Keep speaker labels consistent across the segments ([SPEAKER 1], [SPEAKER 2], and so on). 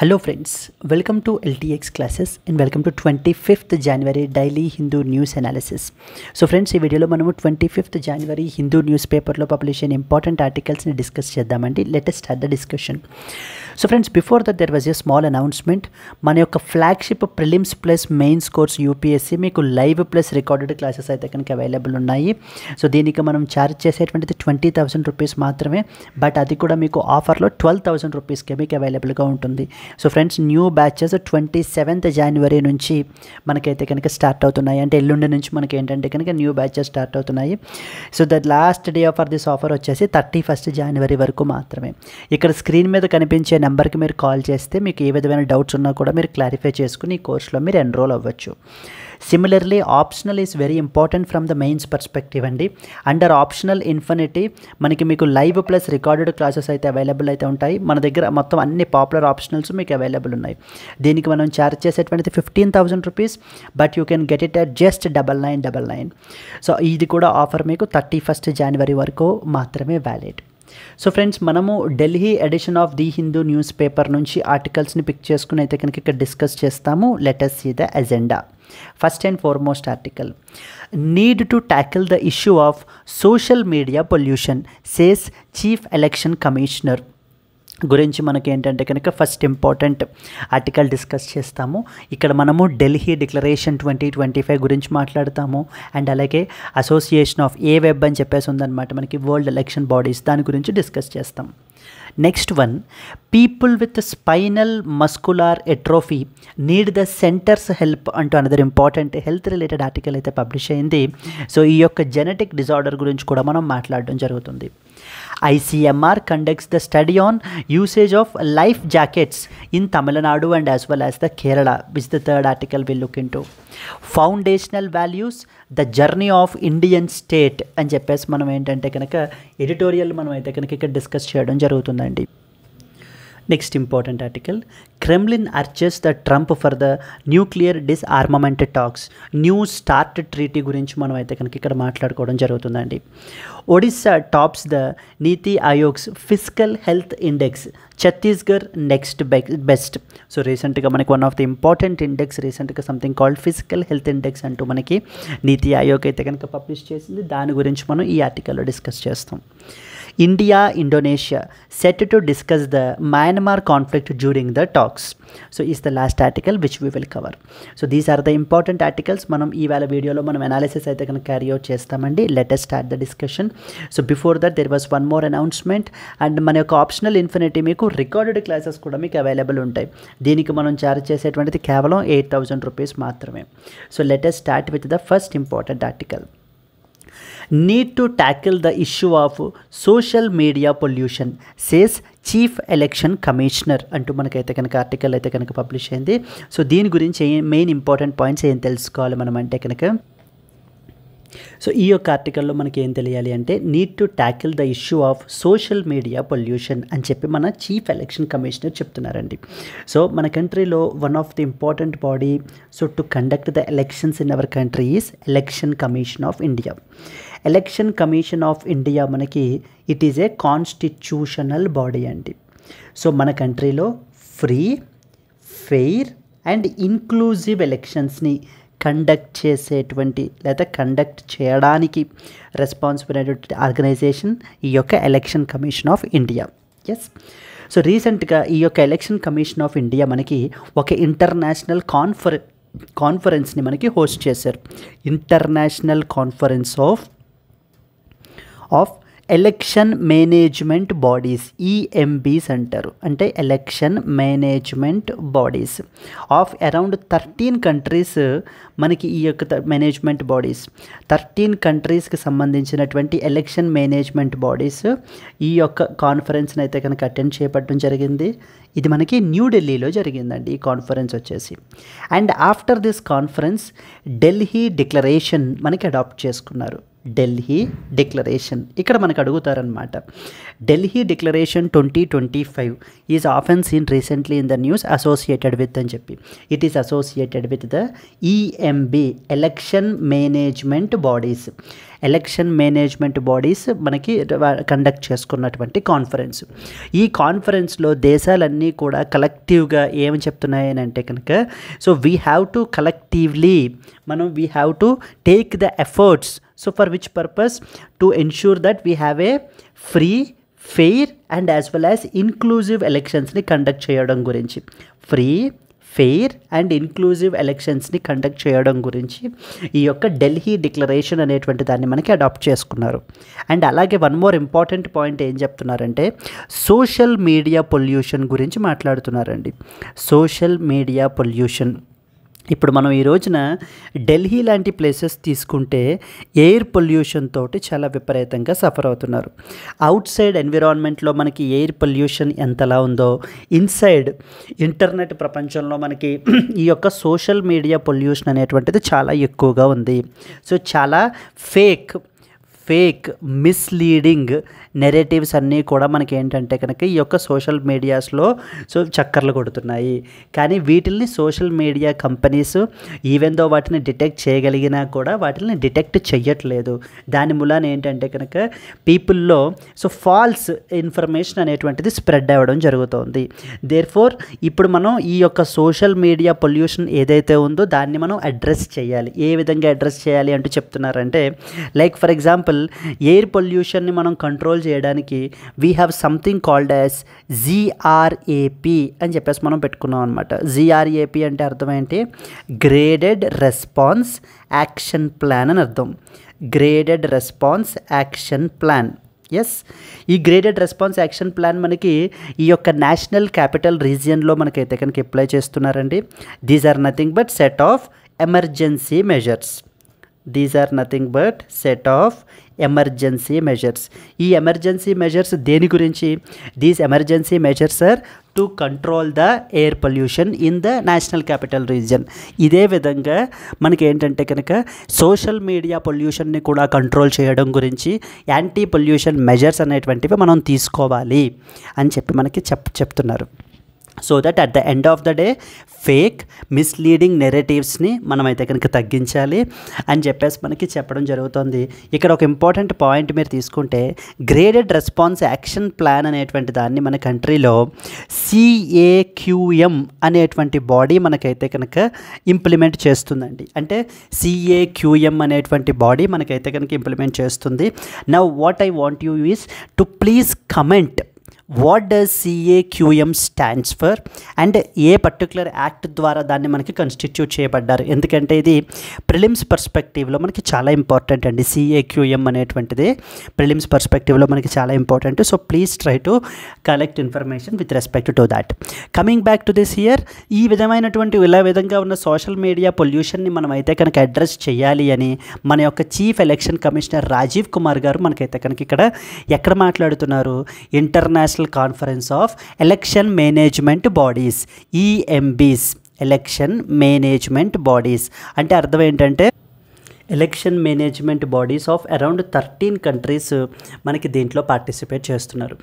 [SPEAKER 1] Hello friends, welcome to LTX classes and welcome to 25th January Daily Hindu News Analysis. So friends, ఈ వీడియోలో మనము 25th January Hindu newspaperలో publish అయిన important ఆర్టికల్స్ని discuss చేద్దామండి. Let us start the discussion. So friends, before that there was a small announcement. మన యొక్క flagship prelims plus mains course UPSC మీకు live plus recorded classes అయితే కనుక అవైలబుల్ ఉన్నాయి. So దీనికి మనం ఛార్జ్ చేసేటువంటిది 20,000 రూపీస్ మాత్రమే, బట్ అది కూడా మీకు ఆఫర్లో 12,000 రూపీస్కే మీకు అవైలబుల్గా ఉంటుంది. So friends, new batches 27th January నుంచి మనకైతే కనుక స్టార్ట్ అవుతున్నాయి. అంటే ఎల్లుండి నుంచి మనకి ఏంటంటే కనుక న్యూ బ్యాచెస్ స్టార్ట్ అవుతున్నాయి. So the last day for this offer వచ్చేసి 31st January వరకు మాత్రమే. ఇక్కడ స్క్రీన్ మీద కనిపించే నెంబర్కి మీరు కాల్ చేస్తే మీకు ఏ విధమైన డౌట్స్ ఉన్నా కూడా మీరు క్లారిఫై చేసుకుని ఈ కోర్సులో మీరు ఎన్రోల్ అవ్వచ్చు. Similarly optional is very important from the mains perspective అండి. అండర్ ఆప్షనల్ ఇన్ఫినిటీ మనకి మీకు లైవ్ ప్లస్ రికార్డెడ్ క్లాసెస్ అయితే అవైలబుల్ అయితే ఉంటాయి. మన దగ్గర మొత్తం అన్ని పాపులర్ ఆప్షనల్స్ మీకు అవైలబుల్ ఉన్నాయి. దీనికి మనం ఛార్జ్ చేసేటువంటిది 15,000 rupees, but you can get it at just 9999. So ఇది కూడా ఆఫర్ మీకు 31st January వరకు మాత్రమే వ్యాలిడ్. సో ఫ్రెండ్స్, మనము Delhi edition of the Hindu news paper నుంచి ఆర్టికల్స్ని పిక్ చేసుకుని అయితే కనుక ఇక్కడ డిస్కస్ చేస్తాము. Let us see the agenda. First and foremost article, need to tackle the issue of social media pollution, says Chief Election Commissioner. గురించి మనకి ఏంటంటే కనుక ఫస్ట్ ఇంపార్టెంట్ ఆర్టికల్ డిస్కస్ చేస్తాము. ఇక్కడ మనము ఢిల్లీ డిక్లరేషన్ 2025 గురించి మాట్లాడతాము. అండ్ అలాగే అసోసియేషన్ ఆఫ్ ఏ వెబ్ అని చెప్పేసి ఉందన్నమాట మనకి, వరల్డ్ ఎలక్షన్ బాడీస్, దాని గురించి డిస్కస్ చేస్తాం. Next one, people with spinal muscular atrophy need the centres help అంటూ another important health related article అయితే పబ్లిష్ అయింది. సో ఈ యొక్క జెనెటిక్ డిజార్డర్ గురించి కూడా మనం మాట్లాడడం జరుగుతుంది. ICMR conducts the study on usage of life jackets in Tamil Nadu and as well as the Kerala, which the third article will look into. Foundational values, the journey of Indian state అని చెప్పేసి మనం ఏంటంటే కనుక editorial మనం అయితే కనుక ఇక్కడ discuss చేయడం జరుగుతుందండి. Next important article, Kremlin urges the Trump for the nuclear disarmament talks, new start treaty గురించి మనం అయితే కనుక ఇక్కడ మాట్లాడుకోవడం జరుగుతుందండి. Odisha tops the NITI Aayog's physical health index, Chhattisgarh next best. So రీసెంట్గా మనకి one of the important index రీసెంట్గా something called physical health index అంటూ మనకి నీతి ఆయోగ్ అయితే కనుక పబ్లిష్ చేసింది. దాని గురించి మనం ఈ ఆర్టికల్లో డిస్కస్ చేస్తాం. India, Indonesia set to discuss the Myanmar conflict during the talks. So is the last article which we will cover. So these are the important articles. మనం ఈ వేళ వీడియోలో మనం అనాలిసిస్ అయితే కనుక క్యారీ అవుట్ చేస్తామండి. Let us start the discussion. So before that there was one more announcement. And మన యొక్క ఆప్షనల్ ఇన్ఫినిటీ మీకు రికార్డెడ్ క్లాసెస్ కూడా మీకు అవైలబుల్ ఉంటాయి. దీనికి మనం ఛార్జ్ చేసేటువంటిది కేవలం 8,000 రూపీస్ మాత్రమే. So let us start with the first important article. Need to tackle the issue of social media pollution, says chief election commissioner అంటూ మనకైతే కనుక ఆర్టికల్ అయితే కనుక పబ్లిష్ అయింది. సో దీని గురించి మెయిన్ ఇంపార్టెంట్ పాయింట్స్ ఏం తెలుసుకోవాలి మనం అంటే కనుక, సో ఈ యొక్క ఆర్టికల్లో మనకి ఏం తెలియాలి అంటే, need to tackle the issue of social media pollution అని చెప్పి మన చీఫ్ ఎలక్షన్ కమిషనర్ చెప్తున్నారండి. సో మన కంట్రీలో one of the important body so to conduct the elections in our country is election commission of India. Election commission of India మనకి it is a constitutional body అండి. So మన కంట్రీలో free, fair and inclusive ఎలక్షన్స్ని conduct చేసేటువంటి లేదా conduct చేయడానికి responsible అయినటువంటి organisation ఈ యొక్క election commission of India. Yes, so రీసెంట్గా ఈ యొక్క ఎలక్షన్ కమిషన్ ఆఫ్ ఇండియా మనకి ఒక ఇంటర్నేషనల్ కాన్ఫరెన్స్ని మనకి హోస్ట్ చేశారు. International conference of election management bodies, EMBs అంటారు. అంటే election management bodies of around 13 countries మనకి ఈ యొక్క మేనేజ్మెంట్ బాడీస్ 13 కంట్రీస్కి సంబంధించినటువంటి ఎలక్షన్ మేనేజ్మెంట్ బాడీస్ ఈ యొక్క కాన్ఫరెన్స్ని అయితే కనుక అటెండ్ చేయబడడం జరిగింది. ఇది మనకి న్యూఢిల్లీలో జరిగిందండి ఈ కాన్ఫరెన్స్ వచ్చేసి. And after this conference Delhi declaration మనకి అడాప్ట్ చేసుకున్నారు. ఢిల్లీ డిక్లరేషన్. ఇక్కడ మనకు అడుగుతారనమాట. Delhi declaration 2025 is often seen recently in the news associated with అని చెప్పి. It is associated with the EMB, election management bodies. Election management bodies మనకి కండక్ట్ చేసుకున్నటువంటి కాన్ఫరెన్స్. ఈ కాన్ఫరెన్స్లో దేశాలన్నీ కూడా కలెక్టివ్గా ఏమి చెప్తున్నాయని అంటే కనుక, so we have to collectively we have to take the efforts. So for which purpose? To ensure that we have a free, fair and as well as inclusive ఎలక్షన్స్ని కండక్ట్ చేయడం గురించి. ఫ్రీ, ఫెయిర్ అండ్ ఇన్క్లూజివ్ ఎలక్షన్స్ని conduct చేయడం గురించి ఈ యొక్క Delhi declaration అనేటువంటి దాన్ని మనకి అడాప్ట్ చేసుకున్నారు. అండ్ అలాగే వన్ మోర్ ఇంపార్టెంట్ పాయింట్ ఏం చెప్తున్నారంటే సోషల్ మీడియా పొల్యూషన్ గురించి మాట్లాడుతున్నారండి. Social media pollution. ఇప్పుడు మనం ఈ రోజున ఢిల్లీ లాంటి ప్లేసెస్ తీసుకుంటే ఎయిర్ పొల్యూషన్ తోటి చాలా విపరీతంగా సఫర్ అవుతున్నారు. అవుట్ సైడ్ ఎన్విరాన్మెంట్లో మనకి ఎయిర్ పొల్యూషన్ ఎంతలా ఉందో, ఇన్సైడ్ ఇంటర్నెట్ ప్రపంచంలో మనకి ఈ యొక్క సోషల్ మీడియా పొల్యూషన్ అనేటువంటిది చాలా ఎక్కువగా ఉంది. సో చాలా ఫేక్ మిస్లీడింగ్ నెరేటివ్స్ అన్నీ కూడా మనకి ఏంటంటే కనుక ఈ యొక్క సోషల్ మీడియాస్లో చక్కర్లు కొడుతున్నాయి. కానీ వీటిల్ని social media companies even though వాటిని డిటెక్ట్ చేయగలిగినా కూడా వాటిని డిటెక్ట్ చెయ్యట్లేదు. దాని మూలాన ఏంటంటే కనుక పీపుల్లో ఫాల్స్ ఇన్ఫర్మేషన్ అనేటువంటిది స్ప్రెడ్ అవ్వడం జరుగుతుంది. దేర్ఫోర్ ఇప్పుడు మనం ఈ యొక్క సోషల్ మీడియా పొల్యూషన్ ఏదైతే ఉందో దాన్ని మనం అడ్రస్ చేయాలి. ఏ విధంగా అడ్రస్ చేయాలి అంటూ చెప్తున్నారంటే, లైక్ ఫర్ ఎగ్జాంపుల్ ఎయిర్ పొల్యూషన్ని మనం కంట్రోల్ చేయడానికి we have something called as GRAP అని చెప్పేసి మనం పెట్టుకున్నాం అనమాట. GRAP అంటే అర్థం ఏంటి? గ్రేడెడ్ రెస్పాన్స్ యాక్షన్ ప్లాన్ అని అర్థం. Graded response action plan. Yes, ఈ గ్రేడెడ్ రెస్పాన్స్ యాక్షన్ ప్లాన్ మనకి ఈ యొక్క నేషనల్ క్యాపిటల్ రీజియన్లో మనకైతే కనుక అప్లై చేస్తున్నారండి. These are nothing but set of emergency measures. These are nothing but set of emergency measures. ఈ ఎమర్జెన్సీ మెజర్స్ దేని గురించి? These emergency measures are to control the air pollution in the national capital region. ఇదే విధంగా మనకి ఏంటంటే కనుక social media పొల్యూషన్ని కూడా control చేయడం గురించి యాంటీ పొల్యూషన్ మెజర్స్ అనేటువంటివి మనం తీసుకోవాలి అని చెప్పి మనకి చెప్తున్నారు. So that at the end of the day fake misleading నెరేటివ్స్ని మనమైతే కనుక తగ్గించాలి అని చెప్పేసి మనకి చెప్పడం జరుగుతుంది. ఇక్కడ ఒక ఇంపార్టెంట్ పాయింట్ మీరు తీసుకుంటే గ్రేడెడ్ రెస్పాన్స్ యాక్షన్ ప్లాన్ అనేటువంటి దాన్ని మన కంట్రీలో CAQM అనేటువంటి బాడీ మనకైతే కనుక ఇంప్లిమెంట్ చేస్తుందండి. అంటే CAQM అనేటువంటి బాడీ మనకైతే కనుక ఇంప్లిమెంట్ చేస్తుంది. Now what I want you is to please comment what does CAQM stands for and A particular act ద్వారా దాన్ని మనకి కన్స్టిట్యూట్ చేయబడ్డారు. ఎందుకంటే ఇది ప్రిలిమ్స్ పర్స్పెక్టివ్లో మనకి చాలా ఇంపార్టెంట్ అండి. CAQM అనేటువంటిది ప్రిలిమ్స్ పర్స్పెక్టివ్లో మనకి చాలా important. So please try to collect information with respect to that. Coming back to this year, ఈ విధంగా ఉన్న సోషల్ మీడియా పొల్యూషన్ని మనం అయితే కనుక అడ్రస్ చేయాలి అని మన యొక్క chief election commissioner Rajiv Kumar గారు మనకైతే కనుక ఇక్కడ ఎక్కడ మాట్లాడుతున్నారు? International conference of election management bodies, EMBs, election management bodies అంటే అర్థం ఏంటంటే election management bodies of around 13 countries మనకి దీంట్లో పార్టిసిపేట్ చేస్తున్నారు.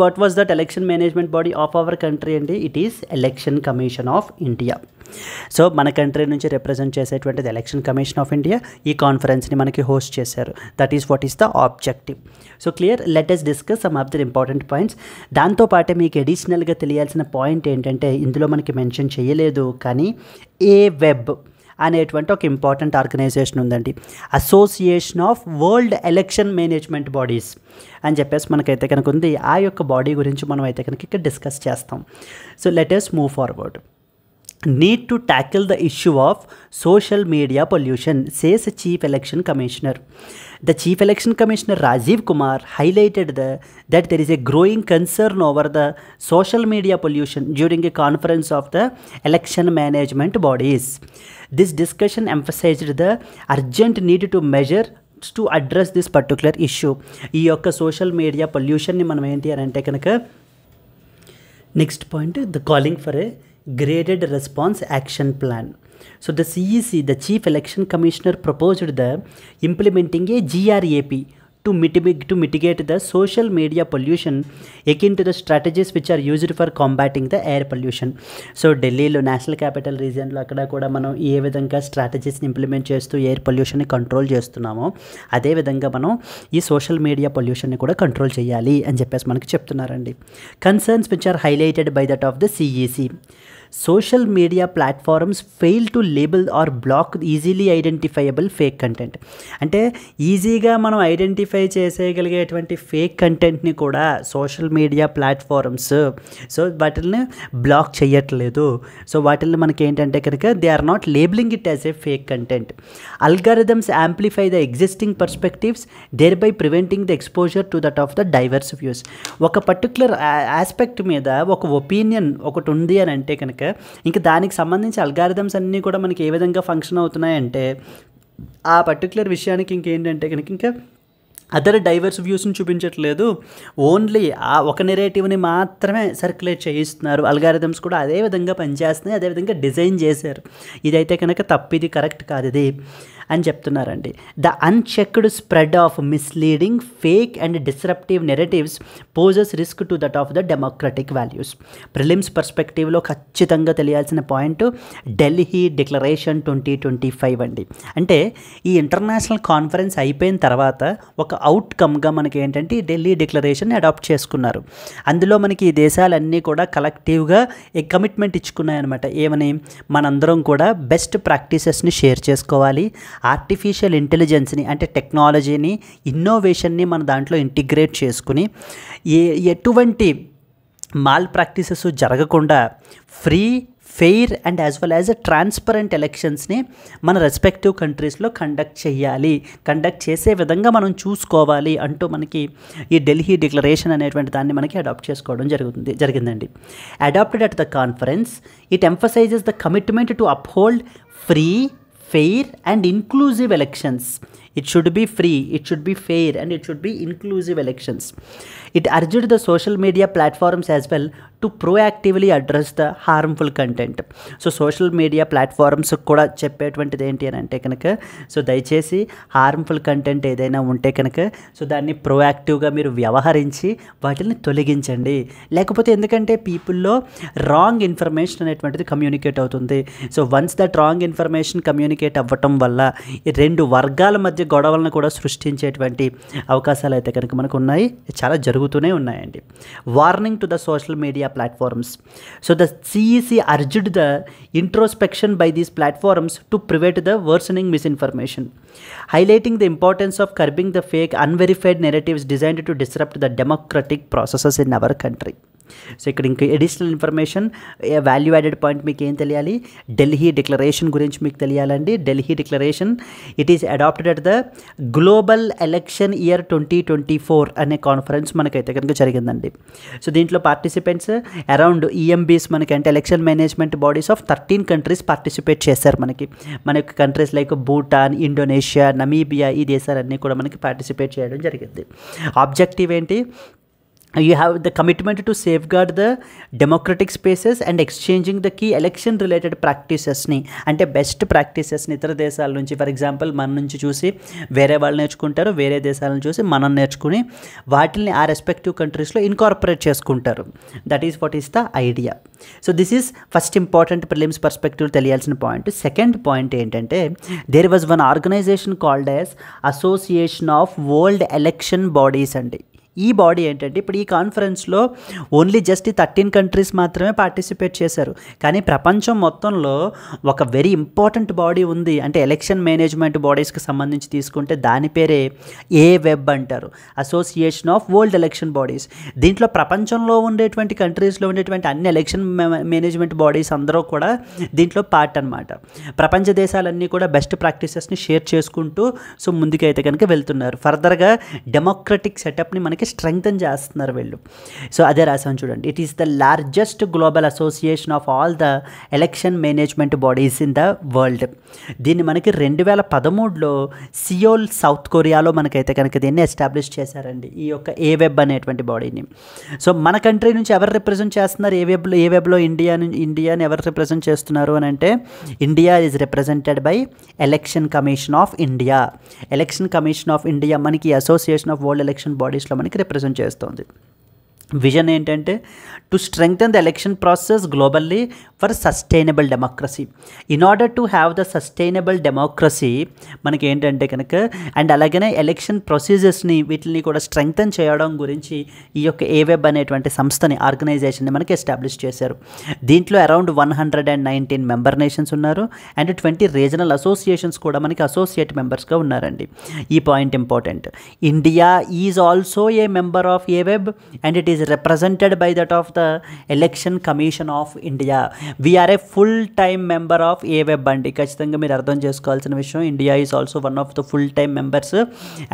[SPEAKER 1] What was that election management body of our country అండి? It is election commission of India. So మన country నుంచి represent చేసేటువంటిది ఎలక్షన్ కమిషన్ ఆఫ్ ఇండియా. ఈ కాన్ఫరెన్స్ని మనకి హోస్ట్ చేశారు. That is what is the objective. So clear, let us discuss some of the important points. దాంతోపాటే మీకు అడిషనల్గా తెలియాల్సిన పాయింట్ ఏంటంటే ఇందులో మనకి మెన్షన్ చేయలేదు కానీ AWEB అనేటువంటి ఒక ఇంపార్టెంట్ ఆర్గనైజేషన్ ఉందండి. Association of world election management bodies అని చెప్పేసి మనకైతే కనుక ఉంది. ఆ యొక్క బాడీ గురించి మనం అయితే కనుక ఇక్కడ డిస్కస్ చేస్తాం. So let us move forward. Need to tackle the issue of social media pollution, says Chief Election Commissioner. The Chief Election Commissioner Rajiv Kumar highlighted that there is a growing concern over the social media pollution during a conference of the election management bodies. This discussion emphasized the urgent need to measure to address this particular issue. ఈ యొక్క social media పొల్యూషన్ని మనం ఏంటి అని అంటే కనుక next point the calling for a graded response action plan. So the CEC, the Chief Election Commissioner, proposed the implementing a GRAP to mitigate the social media pollution akin to the strategies which are used for combating the air pollution. So ఢిల్లీలో national capital రీజియన్లో అక్కడ కూడా మనం ఏ విధంగా స్ట్రాటజీస్ని implement చేస్తూ air పొల్యూషన్ని control చేస్తున్నామో అదేవిధంగా మనం ఈ సోషల్ మీడియా పొల్యూషన్ని కూడా కంట్రోల్ చేయాలి అని చెప్పేసి మనకి చెప్తున్నారండి. Concerns which are highlighted by that of the CEC. Social media platforms fail to label or block easily identifiable fake content. అంటే ఈజీగా మనం ఐడెంటిఫై చేసేయగలిగేటువంటి ఫేక్ కంటెంట్ని కూడా సోషల్ మీడియా ప్లాట్ఫారమ్స్ సో వాటిని బ్లాక్ చేయట్లేదు. సో వాటిని మనకి ఏంటంటే కనుక they are not labelling it as a fake content. Algorithms amplify the existing perspectives thereby preventing the exposure to that of the diverse views. ఒక particular aspect మీద ఒక opinion ఒకటి ఉంది అని అంటే కనుక ఇంకా దానికి సంబంధించి అల్గారిథమ్స్ అన్నీ కూడా మనకి ఏ విధంగా ఫంక్షన్ అవుతున్నాయంటే ఆ పర్టికులర్ విషయానికి ఇంకేంటంటే కనుక ఇంకా అదర్ డైవర్స్ వ్యూస్ని చూపించట్లేదు, ఓన్లీ ఆ ఒక నెరేటివ్ని మాత్రమే సర్క్యులేట్ చేయిస్తున్నారు. అల్గారిథమ్స్ కూడా అదే విధంగా పనిచేస్తున్నాయి, అదేవిధంగా డిజైన్ చేశారు. ఇదైతే కనుక తప్పు, ఇది కరెక్ట్ కాదు ఇది అని చెప్తున్నారండి. The unchecked spread of misleading fake and disruptive narratives poses risk to that of the democratic values. Prelims పర్స్పెక్టివ్లో ఖచ్చితంగా తెలియాల్సిన పాయింట్ ఢిల్లీ డిక్లరేషన్ 2025 అండి. అంటే ఈ ఇంటర్నేషనల్ కాన్ఫరెన్స్ అయిపోయిన తర్వాత ఒక అవుట్కమ్గా మనకి ఏంటంటే ఈ ఢిల్లీ డిక్లరేషన్ అడాప్ట్ చేసుకున్నారు. అందులో మనకి ఈ దేశాలన్నీ కూడా కలెక్టివ్గా కమిట్మెంట్ ఇచ్చుకున్నాయన్నమాట. ఏమని, మనందరం కూడా బెస్ట్ ప్రాక్టీసెస్ని షేర్ చేసుకోవాలి, ఆర్టిఫిషియల్ ఇంటెలిజెన్స్ని అంటే టెక్నాలజీని, ఇన్నోవేషన్ని మన దాంట్లో ఇంటిగ్రేట్ చేసుకుని ఎటువంటి మాల్ ప్రాక్టీసెస్ జరగకుండా free, fair and as well as transparent ఎలక్షన్స్ని మన రెస్పెక్టివ్ కంట్రీస్లో కండక్ట్ చేసే విధంగా మనం చూసుకోవాలి అంటూ మనకి ఈ ఢిల్లీ డిక్లరేషన్ అనేటువంటి దాన్ని మనకి అడాప్ట్ చేసుకోవడం జరిగిందండి. Adapted at the conference, it emphasises the commitment to uphold free, fair and inclusive elections. It should be free, it should be fair and it should be inclusive elections. It urged the social media platforms as well to proactively address the harmful content. So social media platforms కూడా చెప్పేటువంటిది ఏంటి అని అంటే కనుక so దయచేసి harmful content ఏదైనా ఉంటే కనుక so దాన్ని ప్రోయాక్టివ్గా మీరు వ్యవహరించి వాటిని తొలగించండి. లేకపోతే ఎందుకంటే పీపుల్లో రాంగ్ ఇన్ఫర్మేషన్ అనేటువంటిది కమ్యూనికేట్ అవుతుంది. So once that wrong information communicate అవ్వటం వల్ల ఈ రెండు వర్గాల మధ్య గొడవలను కూడా సృష్టించేటువంటి అవకాశాలు అయితే కనుక మనకు ఉన్నాయి, చాలా జరుగుతూనే ఉన్నాయండి. Warning to the social media platforms. So the CEC urged the introspection by these platforms to prevent the worsening misinformation, highlighting the importance of curbing the fake, unverified narratives designed to disrupt the democratic processes in our country. So ఇక్కడ ఇంకా additional information, value added point మీకు ఏం తెలియాలి, Delhi declaration గురించి మీకు తెలియాలండి. Delhi declaration it is adopted at the global election year 2024 అనే conference మనకైతే కనుక జరిగిందండి. సో దీంట్లో పార్టిసిపెంట్స్ అరౌండ్ ఈఎంబీస్ మనకి అంటే election management bodies of 13 countries participate చేశారు. మన యొక్క countries like Bhutan, Indonesia, Namibia, ఈ దేశాలన్నీ కూడా మనకి పార్టిసిపేట్ చేయడం జరిగింది. ఆబ్జెక్టివ్ ఏంటి, you have the commitment to safeguard the democratic spaces and exchanging the key election related practices ని అంటే బెస్ట్ ప్రాక్టీసెస్ని ఇతర దేశాల నుంచి, ఫర్ ఎగ్జాంపుల్ మన నుంచి చూసి వేరే వాళ్ళు నేర్చుకుంటారు, వేరే దేశాలను చూసి మనం నేర్చుకుని వాటిని ఆ రెస్పెక్టివ్ కంట్రీస్లో ఇన్కార్పొరేట్ చేసుకుంటారు. That is what is the idea. So this is first important prelims perspective తెలియాల్సిన పాయింట్. సెకండ్ పాయింట్ ఏంటంటే there was one organisation called as association of world election bodies అండి. ఈ బాడీ ఏంటంటే ఇప్పుడు ఈ కాన్ఫరెన్స్లో ఓన్లీ జస్ట్ ఈ 13 కంట్రీస్ మాత్రమే పార్టిసిపేట్ చేశారు, కానీ ప్రపంచం మొత్తంలో ఒక వెరీ ఇంపార్టెంట్ బాడీ ఉంది. అంటే ఎలక్షన్ మేనేజ్మెంట్ బాడీస్కి సంబంధించి తీసుకుంటే దాని పేరే AWEB అంటారు, association of world election bodies. దీంట్లో ప్రపంచంలో ఉండేటువంటి కంట్రీస్లో ఉండేటువంటి అన్ని ఎలక్షన్ మేనేజ్మెంట్ బాడీస్ అందరూ కూడా దీంట్లో పార్ట్ అనమాట. ప్రపంచ దేశాలన్నీ కూడా బెస్ట్ ప్రాక్టీసెస్ని షేర్ చేసుకుంటూ సో ముందుకైతే కనుక వెళ్తున్నారు. ఫర్దర్గా డెమోక్రటిక్ సెటప్ని మనకి స్ట్రెంగ్తన్ చేస్తున్నారు వీళ్ళు. సో అదే రాసాను చూడండి. It is the largest global association of all the election management bodies in the world. దీన్ని మనకి 2013లో సియోల్ సౌత్ కొరియాలో మనకైతే కనుక దీన్ని ఎస్టాబ్లిష్ చేశారండి, ఈ యొక్క ఏవెబ్ అనేటువంటి బాడీని. సో మన కంట్రీ నుంచి ఎవరు రిప్రజెంట్ చేస్తున్నారు ఏవెబ్లో ఇండియాని ఎవరు రిప్రజెంట్ చేస్తున్నారు అని అంటే India is represented by election commission of India. Election commission of India మనకి అసోసియేషన్ ఆఫ్ వరల్డ్ ఎలక్షన్ బాడీస్లో మనకి రిప్రజెంట్ చేస్తుంది. విజన్ ఏంటంటే to strengthen the election process globally for sustainable democracy. In order to have the sustainable democracy మనకి ఏంటంటే కనుక and అలాగనే election ప్రొసీజర్స్ని వీటిని కూడా స్ట్రెంగ్థెన్ చేయడం గురించి ఈ యొక్క ఏవెబ్ అనేటువంటి సంస్థని ఆర్గనైజేషన్ని మనకి ఎస్టాబ్లిష్ చేశారు. దీంట్లో అరౌండ్ 119 మెంబర్ నేషన్స్ ఉన్నారు అండ్ 20 రీజనల్ అసోసియేషన్స్ కూడా మనకి అసోసియేట్ మెంబర్స్గా ఉన్నారండి. ఈ point important. India is also a member of ఏవెబ్ and it is represented by that of the Election Commission of India. We are a full-time member of AWEB అండి. ఖచ్చితంగా మీరు అర్థం చేసుకోవాల్సిన విషయం, India is also one of the full-time members.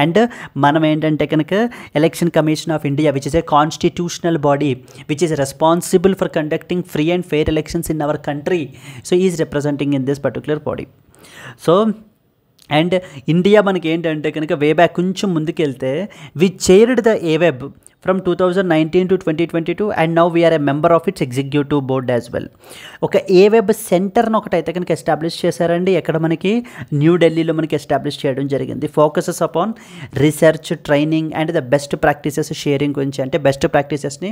[SPEAKER 1] And మనం ఏంటంటే కనుక election commission of India which is a constitutional body which is responsible for conducting free and fair elections in our country. So is representing in this particular body. So and India మనకి ఏంటంటే కనుక way back కొంచెం ముందుకెళ్తే వి chaired the ఏవెబ్ from 2019 to 2022 and now we are a member of its executive board as well. ఒక ఏవెబ్ సెంటర్ని ఒకటైతే కనుక establish చేశారండి. ఎక్కడ మనకి న్యూఢిల్లీలో మనకి ఎస్టాబ్లిష్ చేయడం జరిగింది. Focuses upon research, training and the best practices sharing గురించి, అంటే బెస్ట్ ప్రాక్టీసెస్ని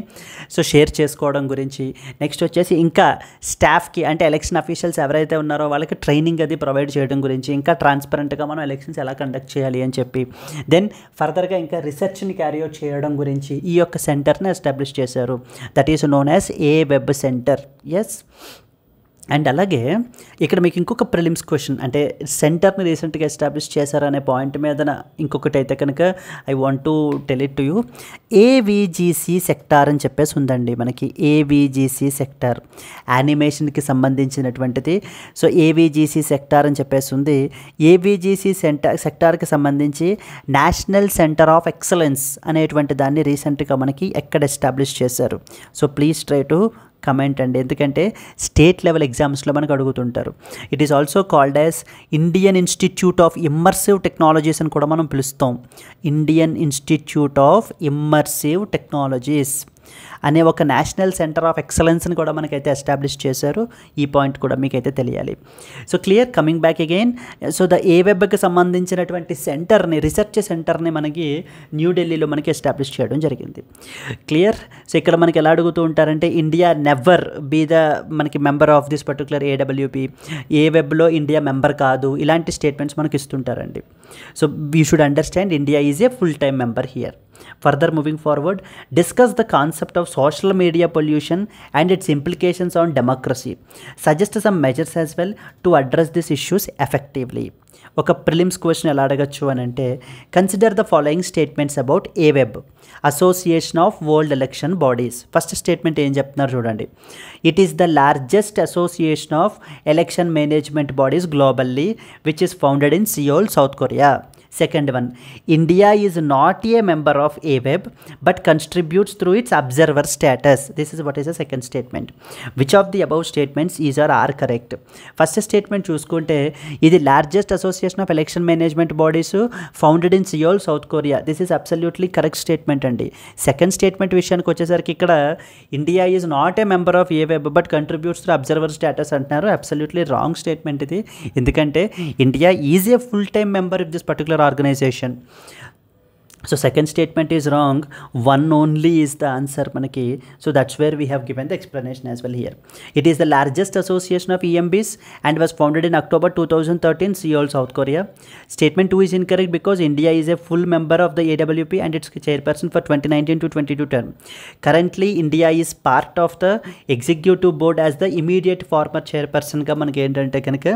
[SPEAKER 1] సో షేర్ చేసుకోవడం గురించి. నెక్స్ట్ వచ్చేసి ఇంకా స్టాఫ్కి అంటే ఎలక్షన్ అఫీషియల్స్ ఎవరైతే ఉన్నారో వాళ్ళకి ట్రైనింగ్ అది ప్రొవైడ్ చేయడం గురించి, ఇంకా ట్రాన్స్పరెంట్గా మనం ఎలక్షన్స్ ఎలా కండక్ట్ చేయాలి అని చెప్పి, దెన్ ఫర్దర్గా ఇంకా రీసెర్చ్ని క్యారీ అవుట్ చేయడం గురించి ఈ యొక్క సెంటర్ని ఎస్టాబ్లిష్ చేశారు. దట్ ఈస్ నోన్ యాజ్ ఏవెబ్ సెంటర్. ఎస్. అండ్ అలాగే ఇక్కడ మీకు ఇంకొక ప్రిలిమ్స్ క్వశ్చన్, అంటే సెంటర్ని రీసెంట్గా ఎస్టాబ్లిష్ చేశారనే పాయింట్ మీద ఇంకొకటి అయితే కనుక I want to tell it to you. AVGC sector అని చెప్పేసి ఉందండి మనకి. ఏవిజిసి సెక్టార్ యానిమేషన్కి సంబంధించినటువంటిది. సో ఏవిజిసి సెక్టార్ అని చెప్పేసి ఉంది. ఏవిజిసి సెక్టార్కి సంబంధించి నేషనల్ సెంటర్ ఆఫ్ ఎక్సలెన్స్ అనేటువంటి దాన్ని రీసెంట్గా మనకి ఎక్కడ ఎస్టాబ్లిష్ చేశారు. So please try to comment అండి, ఎందుకంటే స్టేట్ లెవెల్ ఎగ్జామ్స్లో మనకు అడుగుతుంటారు. It is also called as Indian institute of immersive technologies అని కూడా మనం పిలుస్తాం. Indian institute of immersive technologies అనే ఒక నేషనల్ సెంటర్ ఆఫ్ ఎక్సలెన్స్ని కూడా మనకైతే ఎస్టాబ్లిష్ చేశారు. ఈ పాయింట్ కూడా మీకైతే తెలియాలి. So clear. Coming back again, so the ఏవెబ్కి సంబంధించినటువంటి సెంటర్ని, రీసెర్చ్ సెంటర్ని మనకి న్యూఢిల్లీలో మనకి ఎస్టాబ్లిష్ చేయడం జరిగింది. క్లియర్. సో ఇక్కడ మనకి ఎలా అడుగుతూ ఉంటారంటే ఇండియా నెవర్ బీ ద మనకి member of this particular AWP, ఏవెబ్లో ఇండియా మెంబర్ కాదు, ఇలాంటి స్టేట్మెంట్స్ మనకి ఇస్తుంటారండి. So we should understand India is a full time member here. Further moving forward, discuss the concept of social media pollution and its implications on democracy. Suggest some measures as well to address these issues effectively. ఒక prelims question ఎలా అడగచ్చు అని అంటే, consider the following statements about ఏవెబ్, association of world election bodies. First statement ఏం చెప్తున్నారు చూడండి. It is the largest association of election management bodies globally which is founded in Seoul, South Korea. Second one, India is not a member of AWEB but contributes through its observer status. This is what is the second statement. Which of the above statements is or are correct? First statement చూసుకుంటే ఇది largest association of election management bodies founded in Seoul, South Korea. This is absolutely correct statement అండి. Second statement విషయానికి వచ్చేసరికి ఇక్కడ India is not a member of AWEB but contributes through observer status అంటున్నారు. Absolutely wrong statement ఇది. ఎందుకంటే India is a full time member of this particular organization. So second statement is wrong. One only is the answer manaki. So that's where we have given the explanation as well here. It is the largest association of EMBs and was founded in October 2013, Seoul, South Korea. Statement 2 is incorrect because India is a full member of the AWP and its chairperson for 2019 to 22 term. Currently India is part of the executive board as the immediate former chairperson ga manaki entante kanaka.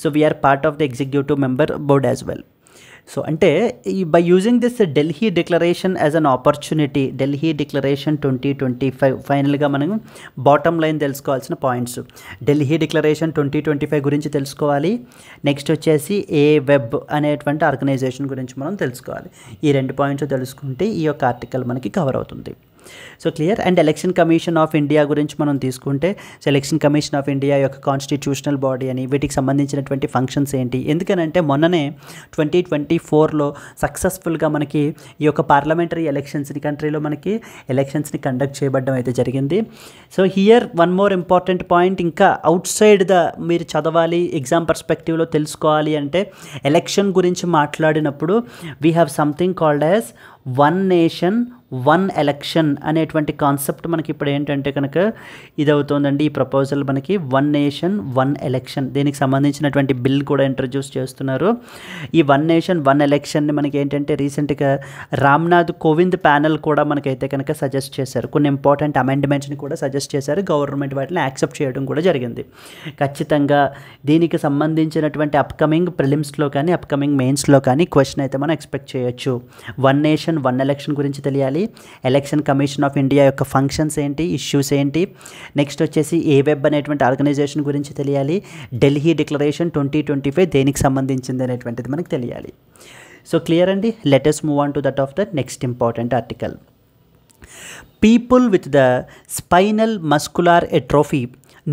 [SPEAKER 1] So we are part of the executive member board as well. So అంటే by using this Delhi declaration as an opportunity, Delhi declaration 2025 ఫైనల్గా మనం bottom line తెలుసుకోవాల్సిన points. Delhi declaration 2025 గురించి తెలుసుకోవాలి. Next వచ్చేసి AWEB అనేటువంటి organisation గురించి మనం తెలుసుకోవాలి. ఈ 2 పాయింట్స్ తెలుసుకుంటే ఈ యొక్క ఆర్టికల్ మనకి కవర్ అవుతుంది. So clear. And election commission of India గురించి మనం తీసుకుంటే, ఎలక్షన్ కమిషన్ ఆఫ్ ఇండియా యొక్క కాన్స్టిట్యూషనల్ బాడీ అని, వీటికి సంబంధించినటువంటి ఫంక్షన్స్ ఏంటి, ఎందుకనంటే మొన్ననే 2024లో సక్సెస్ఫుల్గా మనకి ఈ యొక్క పార్లమెంటరీ ఎలక్షన్స్ని కంట్రీలో మనకి ఎలక్షన్స్ని కండక్ట్ చేయబడడం అయితే జరిగింది. So here one more important point, ఇంకా అవుట్ సైడ్ మీరు చదవాలి, ఎగ్జామ్ పర్స్పెక్టివ్లో తెలుసుకోవాలి అంటే ఎలక్షన్ గురించి మాట్లాడినప్పుడు we have something called as one nation one election అనేటువంటి కాన్సెప్ట్ మనకి ఇప్పుడు ఏంటంటే కనుక ఇది అవుతుందండి. ఈ ప్రపోజల్ మనకి వన్ నేషన్ వన్ ఎలక్షన్, దీనికి సంబంధించినటువంటి బిల్ కూడా ఇంట్రడ్యూస్ చేస్తున్నారు. ఈ వన్ నేషన్ వన్ ఎలక్షన్ని మనకి ఏంటంటే రీసెంట్గా రామ్నాథ్ కోవింద్ ప్యానెల్ కూడా మనకైతే కనుక సజెస్ట్ చేశారు. కొన్ని ఇంపార్టెంట్ అమెండ్మెంట్స్ని కూడా సజెస్ట్ చేశారు. గవర్నమెంట్ వాటిని యాక్సెప్ట్ చేయడం కూడా జరిగింది. ఖచ్చితంగా దీనికి సంబంధించినటువంటి అప్కమింగ్ ప్రిలిమ్స్లో కానీ అప్కమింగ్ మెయిన్స్లో కానీ క్వశ్చన్ అయితే మనం ఎక్స్పెక్ట్ చేయొచ్చు. వన్ నేషన్ వన్ ఎలక్షన్ గురించి తెలియాలి, ఎలక్షన్ కమిషన్ ఆఫ్ ఇండియా యొక్క ఫంక్షన్స్ ఏంటి, ఇష్యూస్ ఏంటి, నెక్స్ట్ వచ్చేసి AWEB అనేటువంటి ఆర్గనైజేషన్ గురించి తెలియాలి, ఢిల్లీ డిక్లరేషన్ 2025 దేనికి సంబంధించింది అనేటువంటిది మనకు తెలియాలి. సో క్లియర్ అండి. Let us move on to that of the next important article. People with the spinal muscular atrophy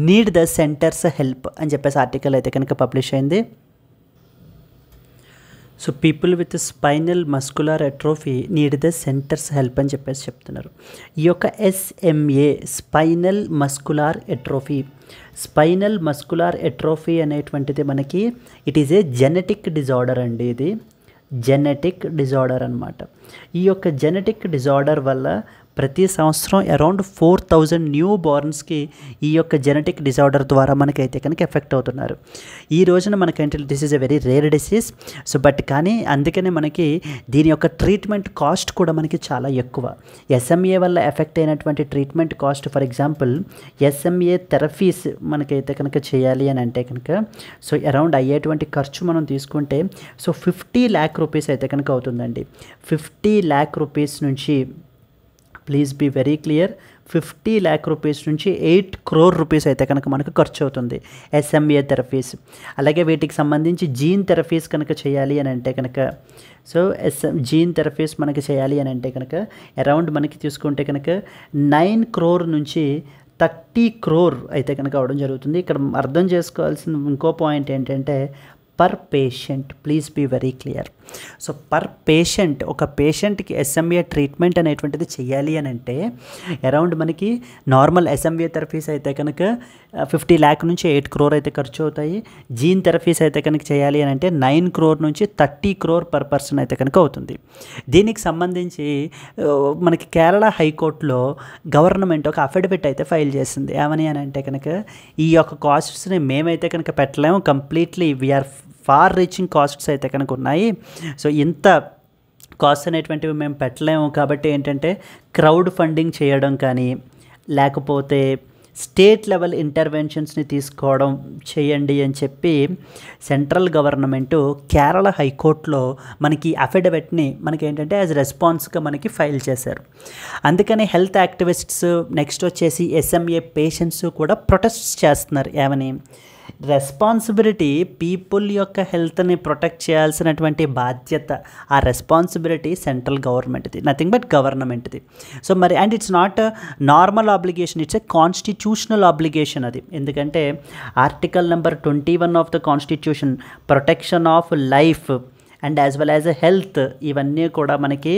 [SPEAKER 1] need the centres help అని చెప్పేసి ఆర్టికల్ అయితే కనుక పబ్లిష్ అయింది. So people with spinal muscular atrophy need the centres help అని చెప్పేసి చెప్తున్నారు. ఈ యొక్క SMA spinal muscular atrophy, spinal muscular atrophy అనేటువంటిది మనకి it is a genetic disorder అండి. ఇది జెనెటిక్ డిజార్డర్ అనమాట. ఈ యొక్క జెనెటిక్ డిజార్డర్ వల్ల ప్రతి సంవత్సరం అరౌండ్ 4000 న్యూ బార్న్స్కి ఈ యొక్క జెనెటిక్ డిజార్డర్ ద్వారా మనకైతే కనుక ఎఫెక్ట్ అవుతున్నారు. ఈ రోజున మనకంటే this is a very rare disease. So but కానీ అందుకనే మనకి దీని యొక్క ట్రీట్మెంట్ కాస్ట్ కూడా మనకి చాలా ఎక్కువ. SMA వల్ల ఎఫెక్ట్ అయినటువంటి treatment cost, for example SMA therapies మనకైతే కనుక చేయాలి అని అంటే కనుక సో అరౌండ్ అయ్యేటువంటి ఖర్చు మనం తీసుకుంటే సో 50 lakh రూపీస్ అయితే కనుక అవుతుందండి. 50 lakh రూపీస్ నుంచి, please be very clear, 50 lakh rupees నుంచి 8 crore రూపీస్ అయితే కనుక మనకు ఖర్చు అవుతుంది SMA థెరపీస్. అలాగే వీటికి సంబంధించి జీన్ థెరపీస్ కనుక చేయాలి అని అంటే కనుక సో జీన్ థెరపీస్ మనకి చేయాలి అని అంటే కనుక అరౌండ్ మనకి తీసుకుంటే కనుక 9 crore నుంచి 30 crore అయితే కనుక అవడం జరుగుతుంది. ఇక్కడ అర్థం చేసుకోవాల్సిన ఇంకో పాయింట్ ఏంటంటే per patient, please be very clear. So per patient, ఒక పేషెంట్కి SMA ట్రీట్మెంట్ అనేటువంటిది చేయాలి అని అంటే అరౌండ్ మనకి నార్మల్ SMA థెరపీస్ అయితే కనుక 50 lakh నుంచి 8 crore అయితే ఖర్చు అవుతాయి. జీన్ థెరపీస్ అయితే కనుక చేయాలి అని అంటే 9 crore నుంచి 30 crore పర్ పర్సన్ అయితే కనుక అవుతుంది. దీనికి సంబంధించి మనకి కేరళ హైకోర్టులో గవర్నమెంట్ ఒక అఫిడవిట్ అయితే ఫైల్ చేసింది. ఏమని అని అంటే కనుక ఈ యొక్క కాస్ట్స్ని మేమైతే కనుక పెట్టలేము, completely very far reaching costs అయితే కనుక ఉన్నాయి. సో ఇంత కాస్ట్ అనేటువంటివి మేము పెట్టలేము. కాబట్టి ఏంటంటే క్రౌడ్ ఫండింగ్ చేయడం కానీ లేకపోతే స్టేట్ లెవెల్ ఇంటర్వెన్షన్స్ని తీసుకోవడం చేయండి అని చెప్పి సెంట్రల్ గవర్నమెంటు కేరళ హైకోర్టులో మనకి అఫిడవిట్ని మనకి ఏంటంటే యాజ్ రెస్పాన్స్గా మనకి ఫైల్ చేశారు. అందుకని హెల్త్ యాక్టివిస్ట్స్ నెక్స్ట్ వచ్చేసి SMA పేషెంట్స్ కూడా ప్రొటెస్ట్ చేస్తున్నారు. ఏమని, రెస్పాన్సిబిలిటీ, పీపుల్ యొక్క హెల్త్ని ప్రొటెక్ట్ చేయాల్సినటువంటి బాధ్యత, ఆ రెస్పాన్సిబిలిటీ సెంట్రల్ గవర్నమెంట్ది, నథింగ్ బట్ గవర్నమెంట్ది. సో మరి and it's not normal obligation, it's a constitutional obligation అది. ఎందుకంటే article number 21 of the constitution, protection of life and as well as health, ఇవన్నీ కూడా మనకి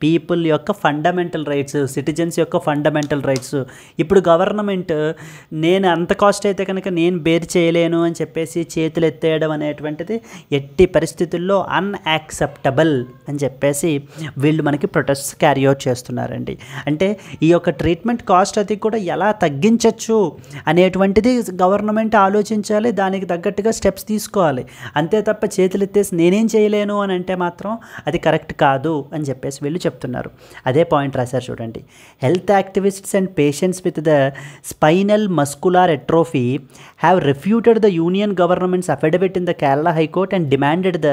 [SPEAKER 1] పీపుల్ యొక్క ఫండమెంటల్ రైట్స్, సిటిజన్స్ యొక్క ఫండమెంటల్ రైట్స్. ఇప్పుడు గవర్నమెంట్ నేను అంత కాస్ట్ అయితే కనుక నేను బేర్ చేయలేను అని చెప్పేసి చేతులు ఎత్తేయడం అనేటువంటిది ఎట్టి పరిస్థితుల్లో అన్యాక్సెప్టబుల్ అని చెప్పేసి వీళ్ళు మనకి ప్రొటెస్ట్ క్యారీ అవుట్ చేస్తున్నారండి. అంటే ఈ యొక్క ట్రీట్మెంట్ కాస్ట్ అది కూడా ఎలా తగ్గించవచ్చు అనేటువంటిది గవర్నమెంట్ ఆలోచించాలి, దానికి తగ్గట్టుగా స్టెప్స్ తీసుకోవాలి. అంతే తప్ప చేతులు ఎత్తేసి నేనేం చేయలేను చేయను అని అంటే మాత్రం అది కరెక్ట్ కాదు అని చెప్పేసి వీళ్ళు చెప్తున్నారు. అదే పాయింట్ రాశారు చూడండి. Health activists and patients with the spinal muscular atrophy have refuted the union government's affidavit in the Kerala high court and demanded the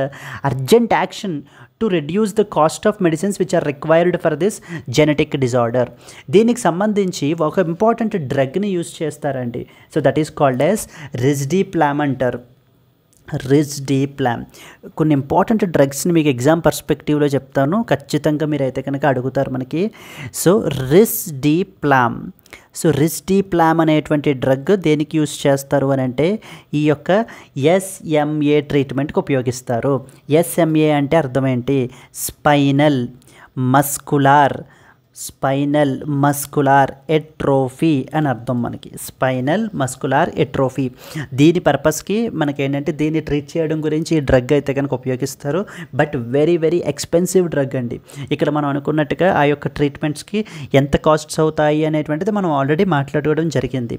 [SPEAKER 1] urgent action to reduce the cost of medicines which are required for this genetic disorder. దీనికి సంబంధించి ఒక important డ్రగ్ని use చేస్తారండి. So that is called as risdiplam అంటారు. Risdiplam. కొన్ని important డ్రగ్స్ని మీకు exam పర్స్పెక్టివ్లో చెప్తాను, ఖచ్చితంగా మీరైతే కనుక అడుగుతారు మనకి. సో రిజ్డీప్లామ్ అనేటువంటి డ్రగ్ దేనికి యూజ్ చేస్తారు అని అంటే ఈ యొక్క ఎస్ఎంఏ ట్రీట్మెంట్కి ఉపయోగిస్తారు. ఎస్ఎంఏ అంటే అర్థం ఏంటి? స్పైనల్ మస్కులార్ ఎట్రోఫీ అని అర్థం మనకి. Spinal muscular atrophy. దీని పర్పస్కి మనకి ఏంటంటే దీన్ని ట్రీట్ చేయడం గురించి ఈ డ్రగ్ అయితే కనుక ఉపయోగిస్తారు. But very very expensive drug అండి. ఇక్కడ మనం అనుకున్నట్టుగా ఆ యొక్క ట్రీట్మెంట్స్కి ఎంత కాస్ట్స్ అవుతాయి అనేటువంటిది మనం ఆల్రెడీ మాట్లాడుకోవడం జరిగింది.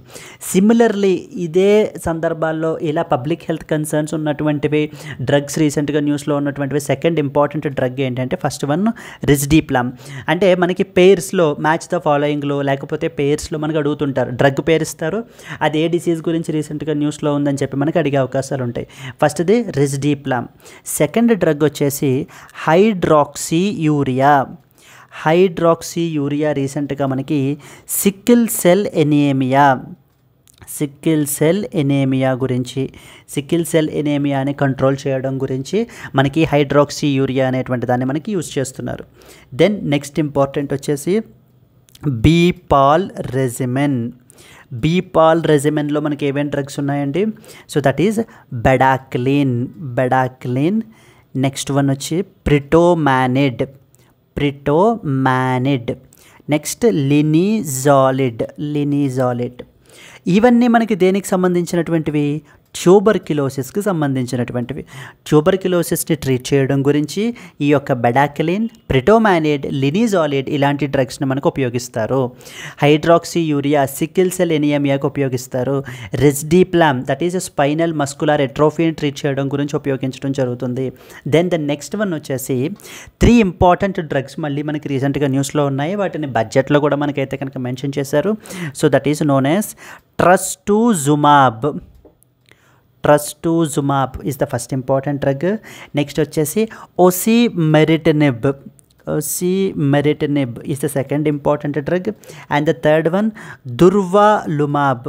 [SPEAKER 1] సిమిలర్లీ ఇదే సందర్భాల్లో ఇలా పబ్లిక్ హెల్త్ కన్సర్న్స్ ఉన్నటువంటివి డ్రగ్స్ రీసెంట్గా న్యూస్లో ఉన్నటువంటివి సెకండ్ ఇంపార్టెంట్ డ్రగ్ ఏంటంటే ఫస్ట్ వన్ రిజ్డీప్లామ్. అంటే మనకి పేర్స్లో మ్యాచ్ ద ఫాలోయింగ్లో లేకపోతే పేర్స్లో మనకు అడుగుతుంటారు, డ్రగ్ పేరు ఇస్తారు, అది ఏ డిసీజ్ గురించి రీసెంట్గా న్యూస్లో ఉందని చెప్పి మనకి అడిగే అవకాశాలు ఉంటాయి. ఫస్ట్ది రిజ్డీప్లామ్. సెకండ్ డ్రగ్ వచ్చేసి హైడ్రాక్సీయూరియా రీసెంట్గా మనకి సిక్కిల్ సెల్ ఎనేమియాని కంట్రోల్ చేయడం గురించి మనకి హైడ్రాక్సీయూరియా అనేటువంటి దాన్ని మనకి యూజ్ చేస్తున్నారు. దెన్ నెక్స్ట్ ఇంపార్టెంట్ వచ్చేసి బీపాల్ రెజిమెన్లో మనకి ఏమేమి డ్రగ్స్ ఉన్నాయండి? So that is bedaquiline. Next one వచ్చి ప్రిటోమానిడ్. నెక్స్ట్ లినిజాలిడ్. ఇవన్నీ మనకి దేనికి సంబంధించినటువంటివి? ట్యూబర్క్యులోసిస్కి సంబంధించినటువంటివి. ట్యూబర్క్యులోసిస్ని ట్రీట్ చేయడం గురించి ఈ యొక్క బెడాక్లిన్, ప్రిటోమానిడ్, లినిజాలిడ్ ఇలాంటి డ్రగ్స్ని మనకు ఉపయోగిస్తారు. హైడ్రాక్సీయూరియా సికిల్ సెల్ ఎనీమియాకి ఉపయోగిస్తారు. Risdiplam that is spinal muscular ఎట్రోఫీని ట్రీట్ చేయడం గురించి ఉపయోగించడం జరుగుతుంది. దెన్ ద నెక్స్ట్ వన్ వచ్చేసి 3 ఇంపార్టెంట్ డ్రగ్స్ మళ్ళీ మనకి రీసెంట్గా న్యూస్లో ఉన్నాయి, వాటిని బడ్జెట్లో కూడా మనకైతే కనుక మెన్షన్ చేశారు. So that is known as trastuzumab is the first important drug. Next వచ్చేసి osimertinib is the second important drug. And the third one durvalumab.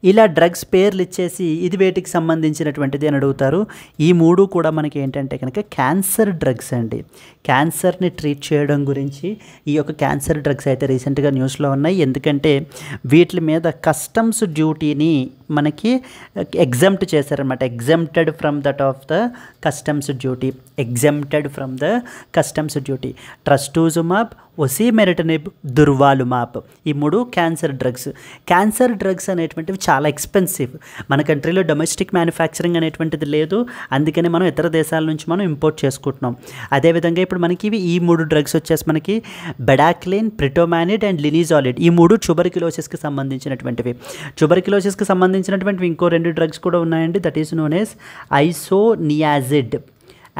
[SPEAKER 1] ఇలా డ్రగ్స్ పేర్లు ఇచ్చేసి ఇది వేటికి సంబంధించినటువంటిది అని అడుగుతారు. ఈ 3 కూడా మనకి ఏంటంటే కనుక క్యాన్సర్ డ్రగ్స్ అండి. క్యాన్సర్ని ట్రీట్ చేయడం గురించి ఈ యొక్క క్యాన్సర్ డ్రగ్స్ అయితే రీసెంట్గా న్యూస్లో ఉన్నాయి. ఎందుకంటే వీటి మీద కస్టమ్స్ డ్యూటీని మనకి ఎగ్జెంప్ట్ చేశారనమాట. Exempted from the customs duty. Trastuzumab, osimertinib, durvalumab ఈ 3 క్యాన్సర్ డ్రగ్స్ అనేటువంటివి చాలా ఎక్స్పెన్సివ్. మన కంట్రీలో డొమెస్టిక్ మ్యానుఫ్యాక్చరింగ్ అనేటువంటిది లేదు, అందుకని మనం ఇతర దేశాల నుంచి మనం ఇంపోర్ట్ చేసుకుంటున్నాం. అదేవిధంగా ఇప్పుడు మనకి ఈ 3 డ్రగ్స్ వచ్చేసి మనకి బెడాక్లిన్, ప్రిటోమానిడ్ అండ్ లినిజాలిడ్ ఈ 3 ట్యూబర్క్యులోసిస్కి సంబంధించినటువంటివి. ట్యూబర్క్యులోసిస్కి సంబంధించినటువంటివి ఇంకో 2 డ్రగ్స్ కూడా ఉన్నాయండి. That is known as isoniazid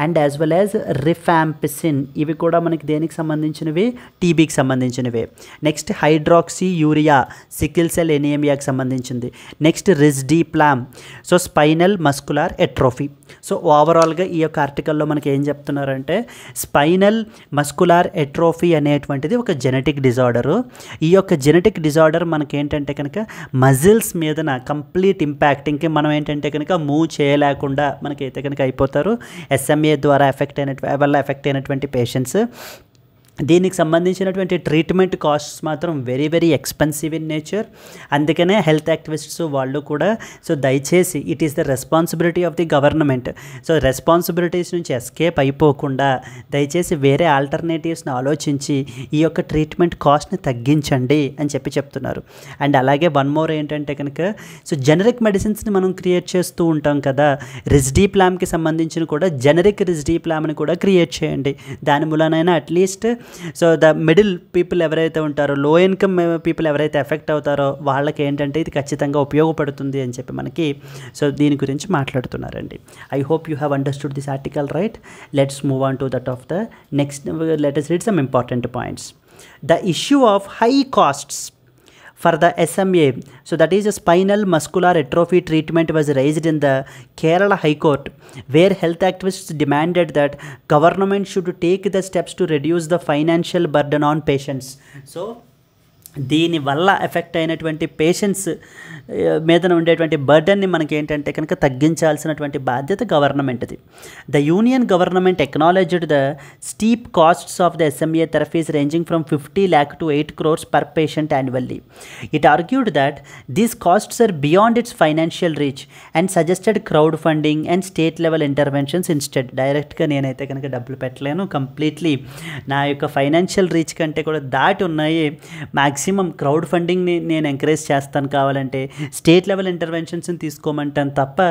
[SPEAKER 1] and as well as rifampicin. ఇవి కూడా మనకి దేనికి సంబంధించినవి? టీబీకి సంబంధించినవే. నెక్స్ట్ హైడ్రాక్సీయూరియా సికిల్ సెల్ ఎనీమియాకి సంబంధించింది. Next risdiplam, so spinal muscular atrophy. So ఓవరాల్గా ఈ యొక్క ఆర్టికల్లో మనకి ఏం చెప్తున్నారంటే స్పైనల్ మస్కులార్ ఎట్రోఫీ అనేటువంటిది ఒక జెనెటిక్ డిజార్డరు. ఈ యొక్క జెనెటిక్ డిజార్డర్ మనకి ఏంటంటే కనుక మజిల్స్ మీదన కంప్లీట్ ఇంపాక్ట్, ఇంకే మనం ఏంటంటే కనుక మూవ్ చేయలేకుండా మనకైతే కనుక అయిపోతారు. ఎస్ఎంఏ ద్వారా ఎఫెక్ట్ అయినటువంటి పేషెంట్స్. దీనికి సంబంధించినటువంటి ట్రీట్మెంట్ కాస్ట్స్ మాత్రం very very expensive in nature. అందుకనే హెల్త్ యాక్టివిస్ట్స్ వాళ్ళు కూడా సో దయచేసి it is the responsibility of the government. So responsibilities నుంచి ఎస్కేప్ అయిపోకుండా దయచేసి వేరే ఆల్టర్నేటివ్స్ని ఆలోచించి ఈ యొక్క ట్రీట్మెంట్ కాస్ట్ని తగ్గించండి అని చెప్తున్నారు. అండ్ అలాగే వన్ మోర్ ఏంటంటే కనుక సో జెనరిక్ మెడిసిన్స్ని మనం క్రియేట్ చేస్తూ ఉంటాం కదా, రిజ్డీప్లామ్కి సంబంధించిన కూడా జెనరిక్ రిజ్డీప్లామ్ని కూడా క్రియేట్ చేయండి. దాని మూలనైనా at least so the middle people ఎవరైతే ఉంటారో, లో ఇన్కమ్ పీపుల్ ఎవరైతే ఎఫెక్ట్ అవుతారో వాళ్ళకి ఏంటంటే ఇది ఖచ్చితంగా ఉపయోగపడుతుంది అని చెప్పి మనకి సో దీని గురించి మాట్లాడుతున్నారండి. I hope you have understood this article right. Let's move on to that of the next. Let us read some important points. The issue of high costs for the SMA, so that is a spinal muscular atrophy treatment, was raised in the Kerala High Court, where health activists demanded that government should take the steps to reduce the financial burden on patients. So దీనివల్ల effect అయినటువంటి patients మీద ఉండేటువంటి బర్డన్ని మనకి ఏంటంటే కనుక తగ్గించాల్సినటువంటి బాధ్యత గవర్నమెంట్ది. The union government acknowledged the steep costs of the SMA therapies ranging from 50 lakh to 8 crores per patient annually. It argued that these costs are beyond its financial reach and suggested crowdfunding and state level interventions instead. డైరెక్ట్గా నేనైతే కనుక డబ్బులు పెట్టలేను, completely నా యొక్క financial reach కంటే కూడా దాటి ఉన్నాయి, మ్యాక్సిమం క్రౌడ్ ఫండింగ్ని నేను ఎంకరేజ్ చేస్తాను, కావాలంటే స్టేట్ లెవెల్ ఇంటర్వెన్షన్స్ని తీసుకోమంటాను తప్ప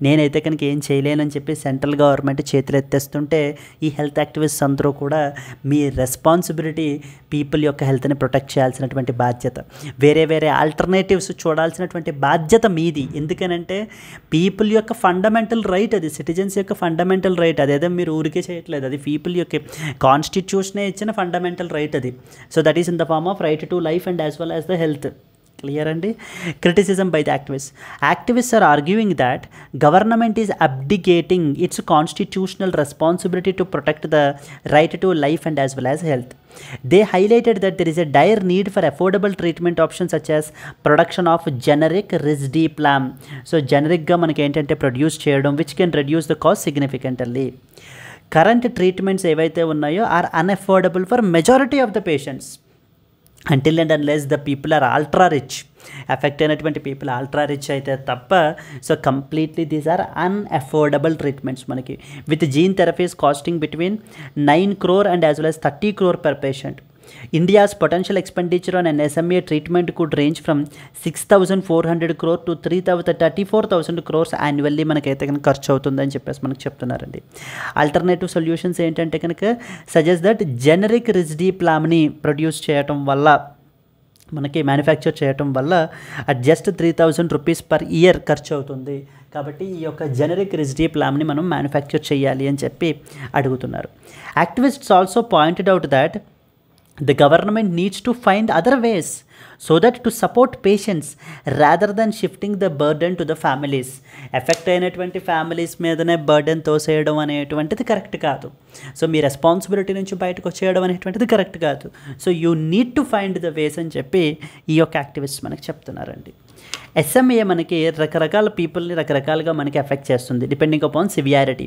[SPEAKER 1] నేనైతే కనుక ఏం చేయలేనని చెప్పి సెంట్రల్ గవర్నమెంట్ చేతులు ఎత్తేస్తుంటే ఈ హెల్త్ యాక్టివిస్ట్స్ అందరూ కూడా మీ రెస్పాన్సిబిలిటీ పీపుల్ యొక్క హెల్త్ని ప్రొటెక్ట్ చేయాల్సినటువంటి బాధ్యత, వేరే వేరే ఆల్టర్నేటివ్స్ చూడాల్సినటువంటి బాధ్యత మీది. ఎందుకనంటే పీపుల్ యొక్క ఫండమెంటల్ రైట్, అది సిటిజన్స్ యొక్క ఫండమెంటల్ రైట్, అదేదో మీరు ఊరికే చేయట్లేదు, అది పీపుల్ యొక్క కాన్స్టిట్యూషనే ఇచ్చిన ఫండమెంటల్ రైట్ అది. So that is in the form of right to life and as well as the health. Clear అండి. Criticism by the activists. Activists are arguing that government is abdicating its constitutional responsibility to protect the right to life and as well as health. They highlighted that there is a dire need for affordable treatment options such as production of generic risdiplam. So generic గా మనకి ఏంటంటే produce చేయడం which can reduce the cost significantly. Current treatments ఏవైతే ఉన్నాయో are unaffordable for majority of the patients. Until and unless the people are ultra rich, effect అయినటువంటి people ultra rich అయితే తప్ప, so completely these are unaffordable treatments మనకి, with gene therapies costing between 9 crore and as well as 30 crore per patient. India's potential expenditure on an SMA treatment could range from 6,400 crore to 34,000 crores annually మనకైతే కనుక ఖర్చు అవుతుందని చెప్పేసి మనకు చెప్తున్నారండి. Alternative solutions ఏంటంటే కనుక సజెస్ట్ దట్ జెనరిక్ రిస్డీప్లామ్ని ప్రొడ్యూస్ చేయటం వల్ల, మనకి మ్యానుఫ్యాక్చర్ చేయటం వల్ల at just 3,000 rupees per year ఖర్చు అవుతుంది. కాబట్టి ఈ యొక్క జెనరిక్ రిస్డీప్లామ్ని మనం మ్యానుఫ్యాక్చర్ చేయాలి అని చెప్పి అడుగుతున్నారు. Activists also pointed out that the government needs to find other ways so that to support patients rather than shifting the burden to the families. Effect అయినటువంటి ఫ్యామిలీస్ మీదనే బర్డెన్ తోసేయడం అనేటువంటిది కరెక్ట్ కాదు. So మీ responsibility నుంచి బయటకు వచ్చేయడం అనేటువంటిది correct కాదు. So you need to find the ways అని చెప్పి ఈ యొక్క యాక్టివిస్ట్ మనకి చెప్తున్నారండి. SMA మనకి రకరకాల పీపుల్ని రకరకాలుగా మనకి ఎఫెక్ట్ చేస్తుంది depending upon severity,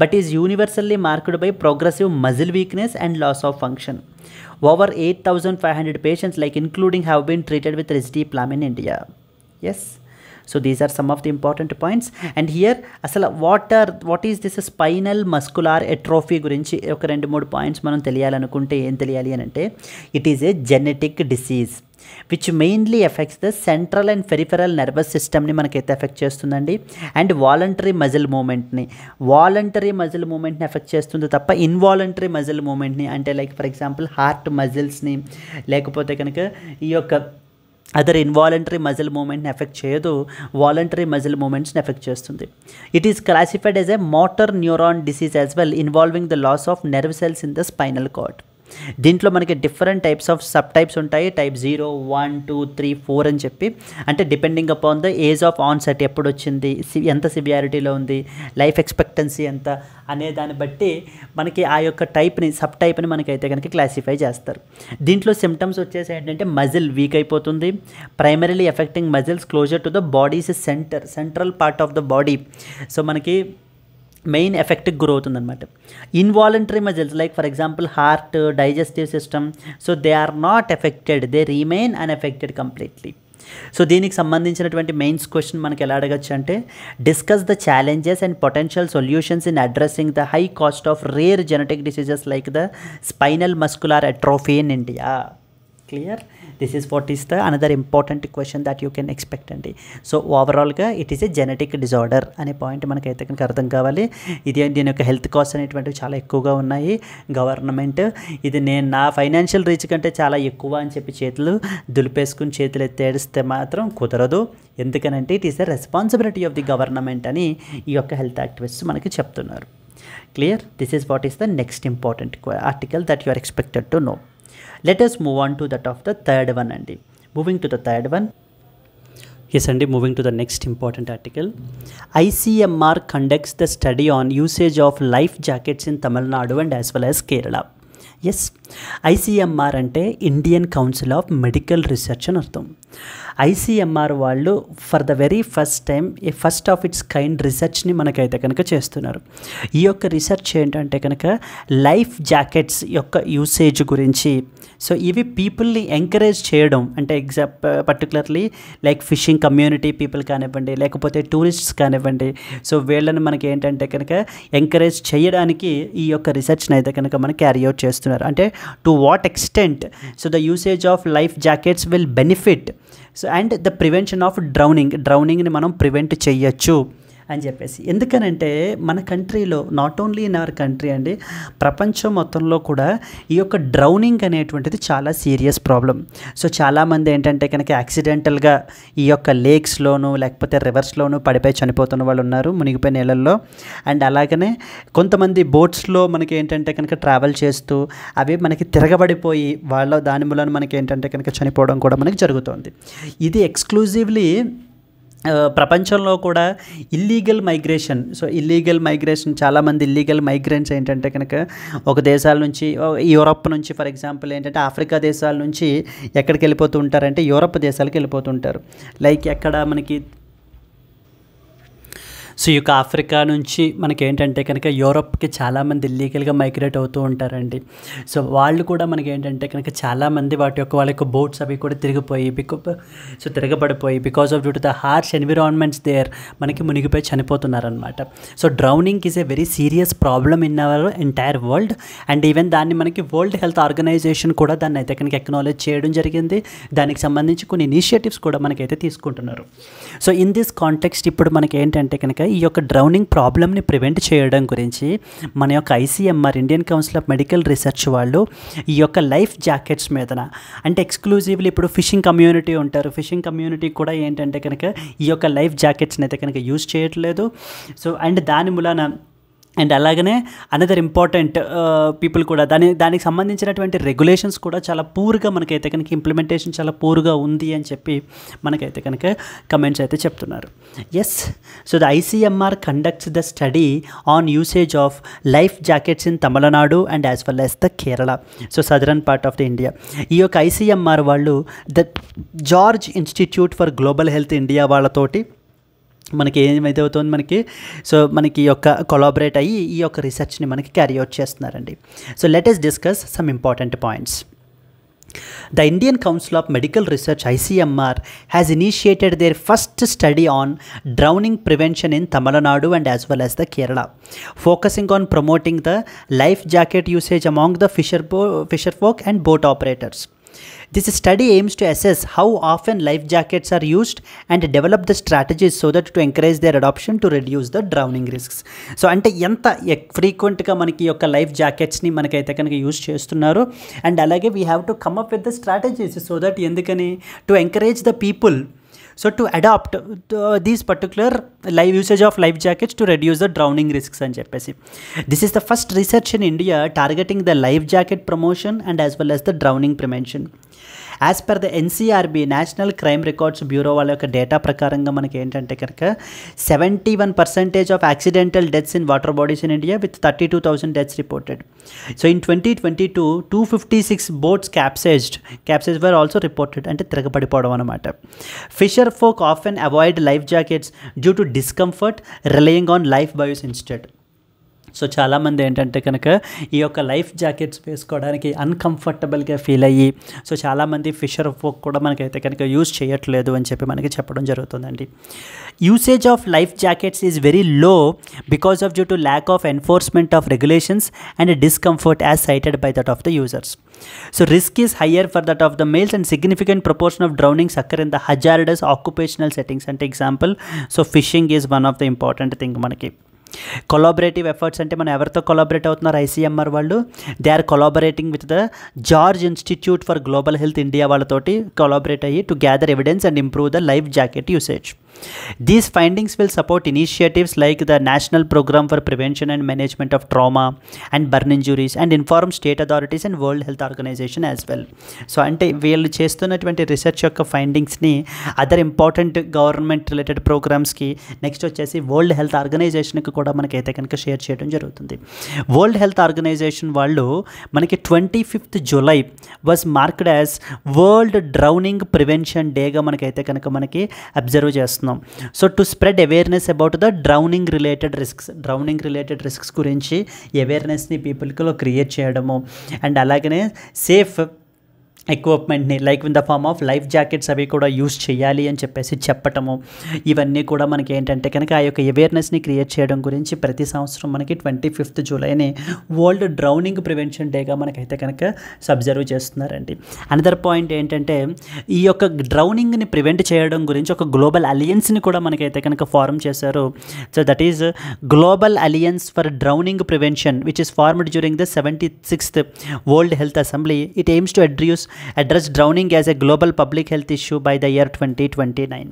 [SPEAKER 1] but is universally marked by progressive muscle weakness and loss of function. Over 8,500 patients like including have been treated with risdiplam in India. Yes. So these are some of the important points. And here asala what is this spinal muscular atrophy గురించి ఒక 2-3 points మనం తెలియాలనుకుంటే ఏం తెలియాలి అని అంటే, it is a genetic disease which mainly affects the central and peripheral nervous systemని మనకైతే effect చేస్తుందండి. అండ్ వాలంటరీ మజిల్ మూమెంట్ని ఎఫెక్ట్ చేస్తుంది తప్ప ఇన్వాలంటరీ మజిల్ మూమెంట్ని, అంటే లైక్ ఫర్ ఎగ్జాంపుల్ హార్ట్ మజిల్స్ని లేకపోతే కనుక ఈ యొక్క అదర్ ఇన్వాలంటరీ మజిల్ మూమెంట్ని ఎఫెక్ట్ చేయదు, వాలంటరీ మజిల్ మూమెంట్స్ని ఎఫెక్ట్ చేస్తుంది. It is classified as a motor neuron disease as well involving the loss of nerve cells in the spinal cord. దీంట్లో మనకి different types of sub types ఉంటాయి, type 0, 1, 2, 3, 4 అని చెప్పి, అంటే depending upon the age of onset, ఎప్పుడు వచ్చింది, ఎంత సివియారిటీలో ఉంది, లైఫ్ ఎక్స్పెక్టెన్సీ ఎంత అనే దాన్ని బట్టి మనకి ఆ యొక్క సబ్ టైప్ని మనకైతే కనుక క్లాసిఫై చేస్తారు. దీంట్లో సిమ్టమ్స్ వచ్చేసి ఏంటంటే మజిల్ వీక్ అయిపోతుంది, primarily affecting muscles closer to the body's central part of the body. So మనకి మెయిన్ ఎఫెక్ట్కి గురవుతుందన్నమాట. Involuntary muscles like for example heart, digestive system, so they are not affected, they remain unaffected completely. So దీనికి సంబంధించినటువంటి mains question మనకి ఎలా అడగచ్చు అంటే, discuss the challenges and potential solutions in addressing the high cost of rare genetic diseases like the spinal muscular atrophy in India. Clear? This is what is the another important question that you can expect అండి. So ఓవరాల్గా it is a genetic disorder అనే point మనకైతే కనుక అర్థం కావాలి. దీని యొక్క health cost అనేటువంటివి చాలా ఎక్కువగా ఉన్నాయి. గవర్నమెంట్ ఇది నేను నా ఫైనాన్షియల్ రీచ్ కంటే చాలా ఎక్కువ అని చెప్పి చేతులు దులిపేసుకుని చేతులు ఎత్తేడిస్తే మాత్రం కుదరదు. ఎందుకనంటే it is the responsibility of the government అని ఈ యొక్క హెల్త్ యాక్టివిస్ట్స్ మనకి చెప్తున్నారు. Clear? This is what is the next important article that you are expected to know. Let us move on to that of the third one andi. Moving to the third one. Yes andi, moving to the next important article. ICMR conducts the study on usage of life jackets in Tamil Nadu and as well as Kerala. Yes, ICMR అంటే Indian council of medical research అని అర్థం. ICMR వాళ్ళు for the very first time a first of its kind రీసెర్చ్ని మనకైతే కనుక చేస్తున్నారు. ఈ యొక్క రీసెర్చ్ ఏంటంటే కనుక లైఫ్ జాకెట్స్ యొక్క యూసేజ్ గురించి. సో ఇవి పీపుల్ని ఎంకరేజ్ చేయడం అంటే particularly like fishing community people కానివ్వండి, లేకపోతే టూరిస్ట్స్ కానివ్వండి, సో వీళ్ళని మనకి ఏంటంటే కనుక ఎంకరేజ్ చేయడానికి ఈ యొక్క రీసెర్చ్ని అయితే కనుక మనకి క్యారీ అవుట్ చేస్తున్నారు. అంటే to what extent so the usage of life jackets will benefit so and the prevention of డ్రౌనింగ్ని మనం ప్రివెంట్ చేయొచ్చు అని చెప్పేసి. ఎందుకనంటే మన కంట్రీలో not only in our country అండి, ప్రపంచం మొత్తంలో కూడా ఈ యొక్క డ్రౌనింగ్ అనేటువంటిది చాలా సీరియస్ ప్రాబ్లం. సో చాలామంది ఏంటంటే కనుక యాక్సిడెంటల్గా ఈ యొక్క లేక్స్లోను లేకపోతే రివర్స్లోను పడిపోయి చనిపోతున్న వాళ్ళు ఉన్నారు మునిగిపోయిన నీళ్ళల్లో. అండ్ అలాగనే కొంతమంది బోట్స్లో మనకి ఏంటంటే కనుక ట్రావెల్ చేస్తూ అవి మనకి తిరగబడిపోయి దాని మూలన మనకి ఏంటంటే కనుక చనిపోవడం కూడా మనకి జరుగుతుంది. ఇది ఎక్స్క్లూజివ్లీ ప్రపంచంలో కూడా ఇల్లీగల్ మైగ్రేషన్ చాలామంది ఇల్లీగల్ మైగ్రెంట్స్ ఏంటంటే కనుక ఒక దేశాల నుంచి యూరప్ నుంచి ఫర్ ఎగ్జాంపుల్ ఏంటంటే ఆఫ్రికా దేశాల నుంచి ఎక్కడికి వెళ్ళిపోతూ ఉంటారంటే యూరప్ దేశాలకు వెళ్ళిపోతుంటారు. లైక్ ఎక్కడ మనకి సో ఈ యొక్క ఆఫ్రికా నుంచి మనకి ఏంటంటే కనుక యూరప్కి చాలామంది ఇల్లీగల్గా మైగ్రేట్ అవుతూ ఉంటారండి. సో వాళ్ళు కూడా మనకి ఏంటంటే కనుక చాలామంది వాళ్ళ యొక్క బోట్స్ అవి కూడా తిరగబడిపోయి because of due to the harsh environments there మనకి మునిగిపోయి చనిపోతున్నారనమాట. So drowning is a very serious problem in our entire world. And even దాన్ని మనకి వరల్డ్ హెల్త్ ఆర్గనైజేషన్ కూడా దాన్ని అయితే కనుక ఎక్నాలెడ్జ్ చేయడం జరిగింది. దానికి సంబంధించి కొన్ని ఇనిషియేటివ్స్ కూడా మనకైతే తీసుకుంటున్నారు. సో ఇన్ దిస్ కాంటెక్స్ట్ ఇప్పుడు మనకి ఏంటంటే కనుక ఈ యొక్క డ్రౌనింగ్ ప్రాబ్లమ్ని ప్రివెంట్ చేయడం గురించి మన యొక్క ICMR Indian council of medical research వాళ్ళు ఈ యొక్క లైఫ్ జాకెట్స్ మీదన అంటే ఎక్స్క్లూజివ్లీ ఇప్పుడు ఫిషింగ్ కమ్యూనిటీ ఉంటారు. ఫిషింగ్ కమ్యూనిటీ కూడా ఏంటంటే కనుక ఈ యొక్క లైఫ్ జాకెట్స్ని అయితే కనుక యూజ్ చేయట్లేదు. సో అండ్ దాని మూలన అండ్ అలాగనే అనదర్ ఇంపార్టెంట్ పీపుల్ కూడా దానికి సంబంధించినటువంటి రెగ్యులేషన్స్ కూడా చాలా పూర్గా మనకైతే కనుక ఇంప్లిమెంటేషన్ చాలా పూర్గా ఉంది అని చెప్పి మనకైతే కనుక కమెంట్స్ అయితే చెప్తున్నారు. Yes, so the ICMR conducts the study on usage of life jackets in Tamil Nadu and as well as the Kerala, so southern part of the India. ఈ యొక్క ఐసీఎంఆర్ వాళ్ళు the George Institute for Global Health India వాళ్ళతోటి మనకి ఏమైతే అవుతుంది మనకి ఈ యొక్క కొలాబరేట్ అయ్యి ఈ యొక్క రీసెర్చ్ని మనకి క్యారీ అవుట్ చేస్తున్నారండి. So let us discuss some important points. The Indian Council of Medical Research ICMR has initiated their first study on drowning prevention in Tamil Nadu and as well as the Kerala, focusing on promoting the life jacket usage among the fisherfolk and boat operators. This study aims to assess how often life jackets are used and develop the strategies so that to encourage their adoption to reduce the drowning risks. So అంటే ఎంత ఫ్రీక్వెంట్గా మనకి యొక్క life జాకెట్స్ని మనకైతే కనుక use చేస్తున్నారు and అలాగే we have to come up with the strategies so that ఎందుకని to encourage the people so to adopt these particular usage of life jackets to reduce the drowning risks అని చెప్పేసి. This is the first research in India targeting the life jacket promotion and as well as the drowning prevention. As per the NCRB National Crime Records Bureau వాళ్ళ యొక్క data ప్రకారంగా మనకి ఏంటంటే కనుక 71% of accidental deaths in water bodies in India with 32,000 deaths reported. So in 2022 256 boats capsized were also reported అంటే తిరగబడిపోవడం అనమాట. Fisher folk often avoid life jackets due to discomfort, relying on life buoys instead. So చాలామంది ఏంటంటే కనుక ఈ యొక్క life jackets వేసుకోవడానికి అన్కంఫర్టబుల్గా feel అయ్యి so చాలామంది ఫిషర్ ఫోక్ కూడా మనకైతే కనుక యూజ్ చేయట్లేదు అని చెప్పి మనకి చెప్పడం జరుగుతుందండి. Usage of life jackets is very low because of due to lack of enforcement of regulations and discomfort as cited by that of the users. So risk is higher for that of the males and significant proportion of drownings occur in the hazardous occupational settings. And example, so fishing is one of the important thing మనకి. Collaborative efforts అంటే మనం ఎవరితో collaborate అవుతున్నారు, ICMR వాళ్ళు, they are collaborating with the George Institute for Global Health India వాళ్ళతోటి collaborate అయ్యి to gather evidence and improve the life jacket usage. These findings will support initiatives like the National Program for Prevention and Management of Trauma and Burn Injuries and inform state authorities and World Health Organization as well. So అంటే వీళ్ళు చేస్తున్నటువంటి research యొక్క ఫైండింగ్స్ని other important government related ప్రోగ్రామ్స్కి next వచ్చేసి world health ఆర్గనైజేషన్కి కూడా మనకైతే కనుక షేర్ చేయడం జరుగుతుంది. వరల్డ్ హెల్త్ ఆర్గనైజేషన్ వాళ్ళు మనకి 25th July was marked as world drowning prevention డేగా మనకైతే కనుక మనకి అబ్జర్వ్ చేస్తున్నాం. So to spread awareness about the drowning related risks గురించి అవేర్నెస్ని పీపుల్కి క్రియేట్ చేయడము అండ్ అలాగనే సేఫ్ ఎక్విప్మెంట్ని like in the form of life jackets అవి కూడా యూజ్ చేయాలి అని చెప్పేసి చెప్పటము, ఇవన్నీ కూడా మనకి ఏంటంటే కనుక ఆ యొక్క అవేర్నెస్ని క్రియేట్ చేయడం గురించి ప్రతి సంవత్సరం మనకి 25th July world drowning prevention డేగా మనకైతే కనుక అబ్జర్వ్ చేస్తున్నారండి. అనదర్ పాయింట్ ఏంటంటే ఈ యొక్క డ్రౌనింగ్ని ప్రివెంట్ చేయడం గురించి ఒక గ్లోబల్ అలియన్స్ని కూడా మనకైతే కనుక ఫార్మ్ చేశారు. So that is Global Alliance for Drowning Prevention which is formed during the 76th World Health Assembly. It aims to address drowning as a global public health issue by the year 2029.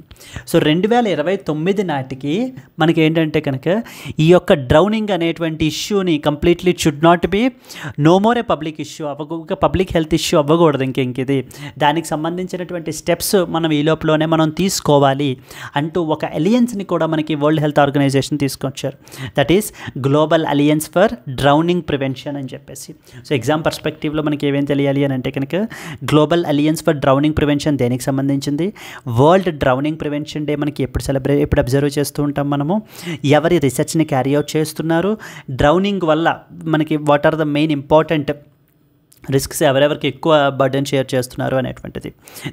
[SPEAKER 1] So 2029 నాటికి మనకి ఏంటంటే కనుక ఈ యొక్క drowning అనేటువంటి ఇష్యూని completely should not be no more a public issue అవ్వక public health issue అవ్వకూడదు ఇంకిది, దానికి సంబంధించినటువంటి స్టెప్స్ మనం ఈ లోపలనే మనం తీసుకోవాలి అంటూ ఒక అలియన్స్ని కూడా మనకి వరల్డ్ హెల్త్ ఆర్గనైజేషన్ తీసుకొచ్చారు. That is Global Alliance for Drowning Prevention అని చెప్పేసి. సో ఎగ్జామ్ పర్స్పెక్టివ్లో మనకి ఏమేం తెలియాలి అని అంటే కనుక Global Alliance for Drowning Prevention దేనికి సంబంధించింది, వరల్డ్ డ్రౌనింగ్ ప్రివెన్షన్ డే మనకి ఎప్పుడు అబ్జర్వ్ చేస్తూ ఉంటాం మనము, ఎవరి రీసెర్చ్ని క్యారీ అవుట్ చేస్తున్నారు, డ్రౌనింగ్ వల్ల మనకి what are the main important risks ఎవరెవరికి ఎక్కువ బర్డెన్ షేర్ చేస్తున్నారు అనేటువంటిది.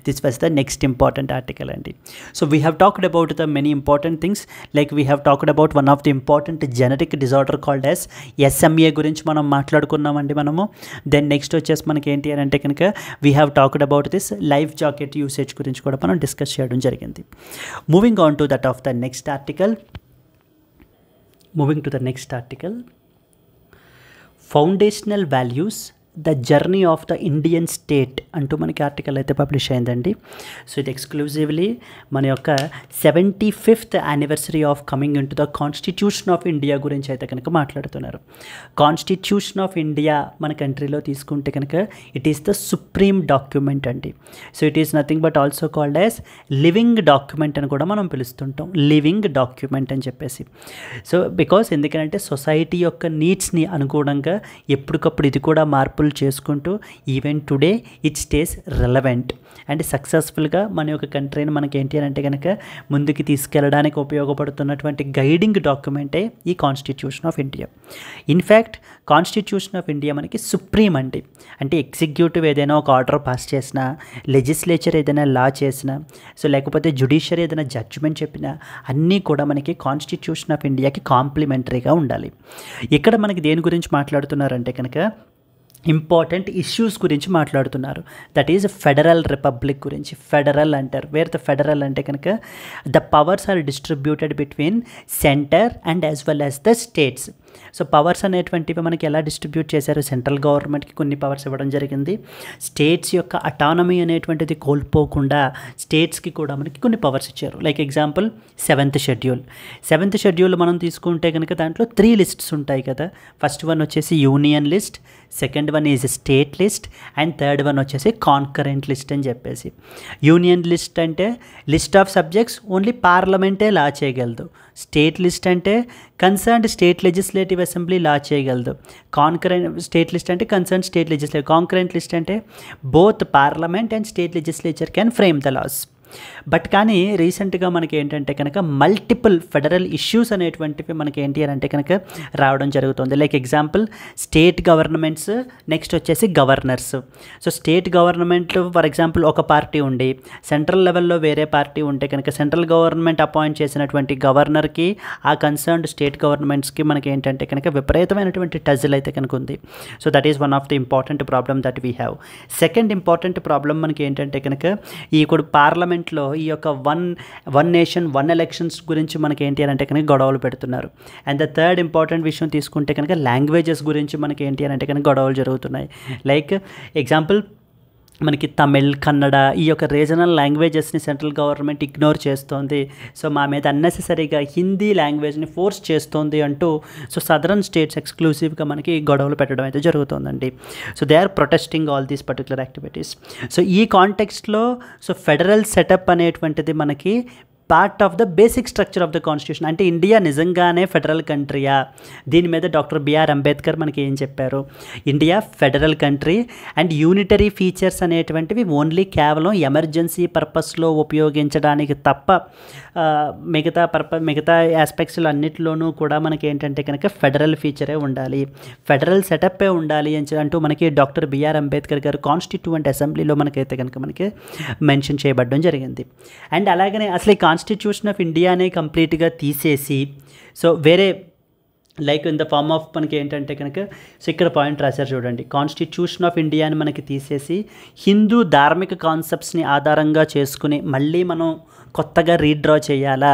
[SPEAKER 1] This was the next important article అండి. So we have talked about the many important things like we have talked about one of the important genetic disorder called as SMA గురించి మనం మాట్లాడుకున్నామండి మనము. Then next వచ్చేసి మనకి ఏంటి అని అంటే కనుక we have talked about this life jacket usage గురించి కూడా మనం డిస్కస్ చేయడం జరిగింది. Moving on to that of the next article, foundational values the journey of the Indian state అంటూ మనకి ఆర్టికల్ అయితే పబ్లిష్ అయిందండి. సో ఇది ఎక్స్క్లూజివ్లీ మన యొక్క 75th anniversary of coming in to the constitution of India గురించి అయితే కనుక మాట్లాడుతున్నారు. కాన్స్టిట్యూషన్ ఆఫ్ ఇండియా మన కంట్రీలో తీసుకుంటే కనుక it is the supreme document అండి. So it is nothing but also called as living document అని కూడా మనం పిలుస్తుంటాం, లివింగ్ డాక్యుమెంట్ అని చెప్పేసి. సో బికాస్ ఎందుకంటే సొసైటీ యొక్క నీడ్స్ని అనుగుణంగా ఎప్పటికప్పుడు ఇది కూడా మార్పులు చేసుకుంటూ even today it stays relevant and సక్సెస్ఫుల్గా మన యొక్క కంట్రీని మనకి ఏంటి అని అంటే కనుక ముందుకు తీసుకెళ్ళడానికి ఉపయోగపడుతున్నటువంటి గైడింగ్ డాక్యుమెంటే ఈ constitution of India. In fact constitution of India మనకి సుప్రీం అండి. అంటే ఎగ్జిక్యూటివ్ ఏదైనా ఒక ఆర్డర్ పాస్ చేసినా, లెజిస్లేచర్ ఏదైనా లా చేసినా, సో లేకపోతే జ్యుడిషియరీ ఏదైనా జడ్జిమెంట్ చెప్పినా అన్నీ కూడా మనకి కాన్స్టిట్యూషన్ ఆఫ్ ఇండియాకి కాంప్లిమెంటరీగా ఉండాలి. ఇక్కడ మనకి దేని గురించి మాట్లాడుతున్నారంటే కనుక ఇంపార్టెంట్ ఇష్యూస్ గురించి మాట్లాడుతున్నారు. దట్ ఈజ్ ఫెడరల్ రిపబ్లిక్ గురించి. ఫెడరల్ అంటారు, వేర్ ద ఫెడరల్ అంటే కనుక the powers are distributed between centre and as well as the states. So powers అనేటువంటివి మనకి ఎలా డిస్ట్రిబ్యూట్ చేశారు, సెంట్రల్ గవర్నమెంట్కి కొన్ని పవర్స్ ఇవ్వడం జరిగింది, స్టేట్స్ యొక్క అటానమీ అనేటువంటిది కోల్పోకుండా స్టేట్స్కి కూడా మనకి కొన్ని పవర్స్ ఇచ్చారు. లైక్ ఎగ్జాంపుల్ 7th షెడ్యూల్ మనం తీసుకుంటే కనుక దాంట్లో 3 lists ఉంటాయి కదా. ఫస్ట్ వన్ వచ్చేసి union list, second one is state list and third one వచ్చేసి కాన్కరెంట్ లిస్ట్ అని చెప్పేసి. యూనియన్ లిస్ట్ అంటే లిస్ట్ ఆఫ్ సబ్జెక్ట్స్ ఓన్లీ పార్లమెంటే లా చేయగలదు. స్టేట్ లిస్ట్ అంటే concerned state legislative assembly law చేయగలదు. స్టేట్ లిస్ట్ అంటే concern state legislative. Concurrent list అంటే both parliament and state legislature can frame the laws. But కానీ రీసెంట్గా మనకి ఏంటంటే కనుక మల్టిపుల్ ఫెడరల్ ఇష్యూస్ అనేటువంటివి మనకి ఏంటి అని అంటే కనుక రావడం జరుగుతుంది. Like example state governments, next వచ్చేసి గవర్నర్స్. సో స్టేట్ గవర్నమెంట్లు ఫర్ ఎగ్జాంపుల్ ఒక పార్టీ ఉండి సెంట్రల్ లెవెల్లో వేరే పార్టీ ఉంటే కనుక సెంట్రల్ గవర్నమెంట్ అపాయింట్ చేసినటువంటి గవర్నర్కి ఆ కన్సర్న్డ్ స్టేట్ గవర్నమెంట్స్కి మనకి ఏంటంటే కనుక విపరీతమైనటువంటి టజిల్ అయితే కనుక ఉంది. So that is one of the important problem that we have. Second important problem మనకి ఏంటంటే కనుక ఇప్పుడు పార్లమెంట్లో ఈ యొక్క వన్ నేషన్ వన్ ఎలక్షన్స్ గురించి మనకి ఏంటి అని అంటే కనుక గొడవలు పెడుతున్నారు. అండ్ ద థర్డ్ ఇంపార్టెంట్ విషయం తీసుకుంటే కనుక లాంగ్వేజెస్ గురించి మనకి ఏంటి అని అంటే కనుక గొడవలు జరుగుతున్నాయి. లైక్ ఎగ్జాంపుల్ మనకి తమిళ్, కన్నడ ఈ యొక్క రీజనల్ లాంగ్వేజెస్ని సెంట్రల్ గవర్నమెంట్ ఇగ్నోర్ చేస్తోంది. సో మా మీద అన్నెసెసరీగా హిందీ లాంగ్వేజ్ని ఫోర్స్ చేస్తోంది అంటూ సో సదరన్ స్టేట్స్ ఎక్స్క్లూసివ్గా మనకి గొడవలు పెట్టడం అయితే జరుగుతుందండి. So they are protesting all these particular activities. So ఈ కాంటెక్స్ట్లో సో ఫెడరల్ సెటప్ అనేటువంటిది మనకి part of the basic structure of the constitution. అంటే ఇండియా నిజంగానే ఫెడరల్ కంట్రీయా? దీని మీద డాక్టర్ బిఆర్ అంబేద్కర్ మనకి ఏం చెప్పారు? India federal country and unitary features అనేటువంటివి ఓన్లీ కేవలం ఎమర్జెన్సీ పర్పస్లో ఉపయోగించడానికి తప్ప మిగతా ఆస్పెక్ట్స్లో అన్నిటిలోనూ కూడా మనకి ఏంటంటే కనుక ఫెడరల్ ఫీచరే ఉండాలి, ఫెడరల్ సెటప్పే ఉండాలి అని అంటూ మనకి డాక్టర్ బిఆర్ అంబేద్కర్ గారు కాన్స్టిట్యూయెంట్ అసెంబ్లీలో మనకైతే కనుక మనకి మెన్షన్ చేయబడడం జరిగింది. అండ్ అలాగనే అసలు ఈ కాన్స్టిట్యూషన్ ఆఫ్ ఇండియానే కంప్లీట్గా తీసేసి సో వేరే like in the form of మనకి ఏంటంటే కనుక సో ఇక్కడ పాయింట్ రాశారు చూడండి, కాన్స్టిట్యూషన్ ఆఫ్ ఇండియాని మనకి తీసేసి హిందూ ధార్మిక కాన్సెప్ట్స్ని ఆధారంగా చేసుకుని మళ్ళీ మనం కొత్తగా రీడ్రా చేయాలా,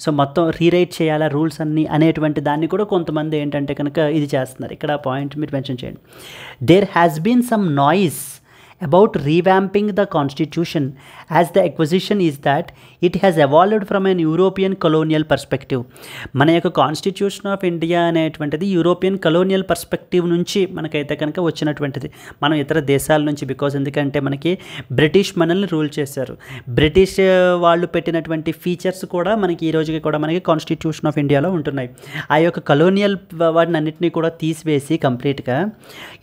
[SPEAKER 1] సో మొత్తం రీరైట్ చేయాలా రూల్స్ అన్నీ అనేటువంటి దాన్ని కూడా కొంతమంది ఏంటంటే కనుక ఇది చేస్తున్నారు. ఇక్కడ పాయింట్ మీరు మెన్షన్ చేయండి. There has been some noise about revamping the constitution as the acquisition is that it has evolved from an European colonial perspective. మన యొక్క కాన్స్టిట్యూషన్ ఆఫ్ ఇండియా అనేటువంటిది యూరోపియన్ కలోనియల్ పర్స్పెక్టివ్ నుంచి మనకైతే కనుక వచ్చినటువంటిది. మనం ఇతర దేశాల నుంచి బికాజ్ ఎందుకంటే మనకి బ్రిటిష్ మనల్ని రూల్ చేశారు, బ్రిటిష్ వాళ్ళు పెట్టినటువంటి ఫీచర్స్ కూడా మనకి ఈ రోజుకి కూడా మనకి కాన్స్టిట్యూషన్ ఆఫ్ ఇండియాలో ఉంటున్నాయి. ఆ యొక్క కలోనియల్ వాటిని అన్నింటినీ కూడా తీసివేసి కంప్లీట్గా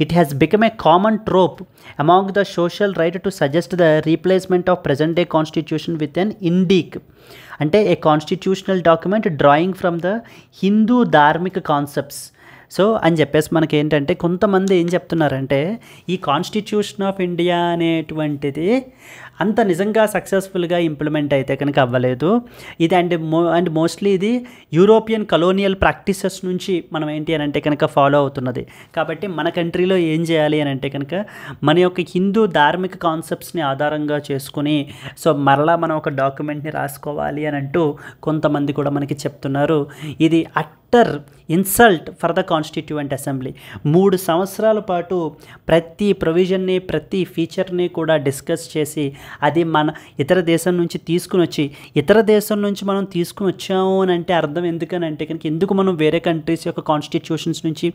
[SPEAKER 1] it has become a common trope among the social right to suggest the replacement of present day constitution with an indic, అంటే ఏ constitutional document drawing from the Hindu ధార్మిక కాన్సెప్ట్స్. సో అని చెప్పేసి మనకి ఏంటంటే కొంతమంది ఏం చెప్తున్నారంటే ఈ కాన్స్టిట్యూషన్ ఆఫ్ ఇండియా అనేటువంటిది అంత నిజంగా సక్సెస్ఫుల్గా ఇంప్లిమెంట్ అయితే కనుక అవ్వలేదు. ఇది అండ్ మోస్ట్లీ ఇది యూరోపియన్ కలోనియల్ ప్రాక్టీసెస్ నుంచి మనం ఏంటి అని అంటే కనుక ఫాలో అవుతున్నది. కాబట్టి మన కంట్రీలో ఏం చేయాలి అని అంటే కనుక మన యొక్క హిందూ ధార్మిక కాన్సెప్ట్స్ని ఆధారంగా చేసుకుని సో మరలా మనం ఒక డాక్యుమెంట్ని రాసుకోవాలి అని అంటూ కొంతమంది కూడా మనకి చెప్తున్నారు. ఇది utter insult for the constituent assembly. 3 సంవత్సరాల పాటు ప్రతి ప్రొవిజన్ని ప్రతి ఫీచర్ని కూడా డిస్కస్ చేసి అది మన ఇతర దేశం నుంచి తీసుకుని వచ్చి ఇతర దేశం నుంచి మనం తీసుకుని వచ్చాము అని అంటే అర్థం ఎందుకని అంటే కనుక ఎందుకు మనం వేరే కంట్రీస్ యొక్క కాన్స్టిట్యూషన్స్ నుంచి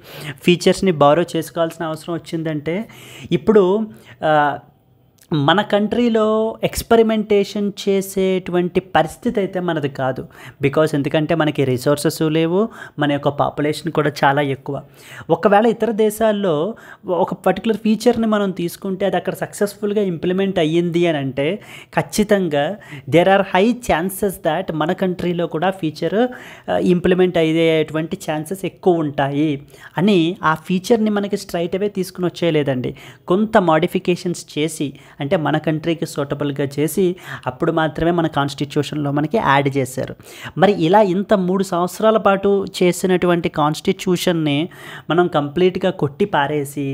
[SPEAKER 1] ఫీచర్స్ని బారో చేసుకోవాల్సిన అవసరం వచ్చిందంటే ఇప్పుడు మన కంట్రీలో ఎక్స్పెరిమెంటేషన్ చేసేటువంటి పరిస్థితి అయితే మనది కాదు. బికాస్ ఎందుకంటే మనకి రిసోర్సెస్ లేవు, మన యొక్క పాపులేషన్ కూడా చాలా ఎక్కువ. ఒకవేళ ఇతర దేశాల్లో ఒక పర్టికులర్ ఫీచర్ని మనం తీసుకుంటే అది అక్కడ సక్సెస్ఫుల్గా ఇంప్లిమెంట్ అయ్యింది అని అంటే ఖచ్చితంగా there are high chances that మన కంట్రీలో కూడా ఫీచర్ ఇంప్లిమెంట్ అయ్యేటువంటి ఛాన్సెస్ ఎక్కువ ఉంటాయి అని ఆ ఫీచర్ని మనకి స్ట్రైట్ అవే తీసుకుని వచ్చేయలేదండి. కొంత మోడిఫికేషన్స్ చేసి అంటే మన కంట్రీకి సూటబుల్గా చేసి అప్పుడు మాత్రమే మన కాన్స్టిట్యూషన్లో మనకి యాడ్ చేశారు. మరి ఇలా ఇంత 3 సంవత్సరాల పాటు చేసినటువంటి కాన్స్టిట్యూషన్ని మనం కంప్లీట్గా కొట్టి పారేసి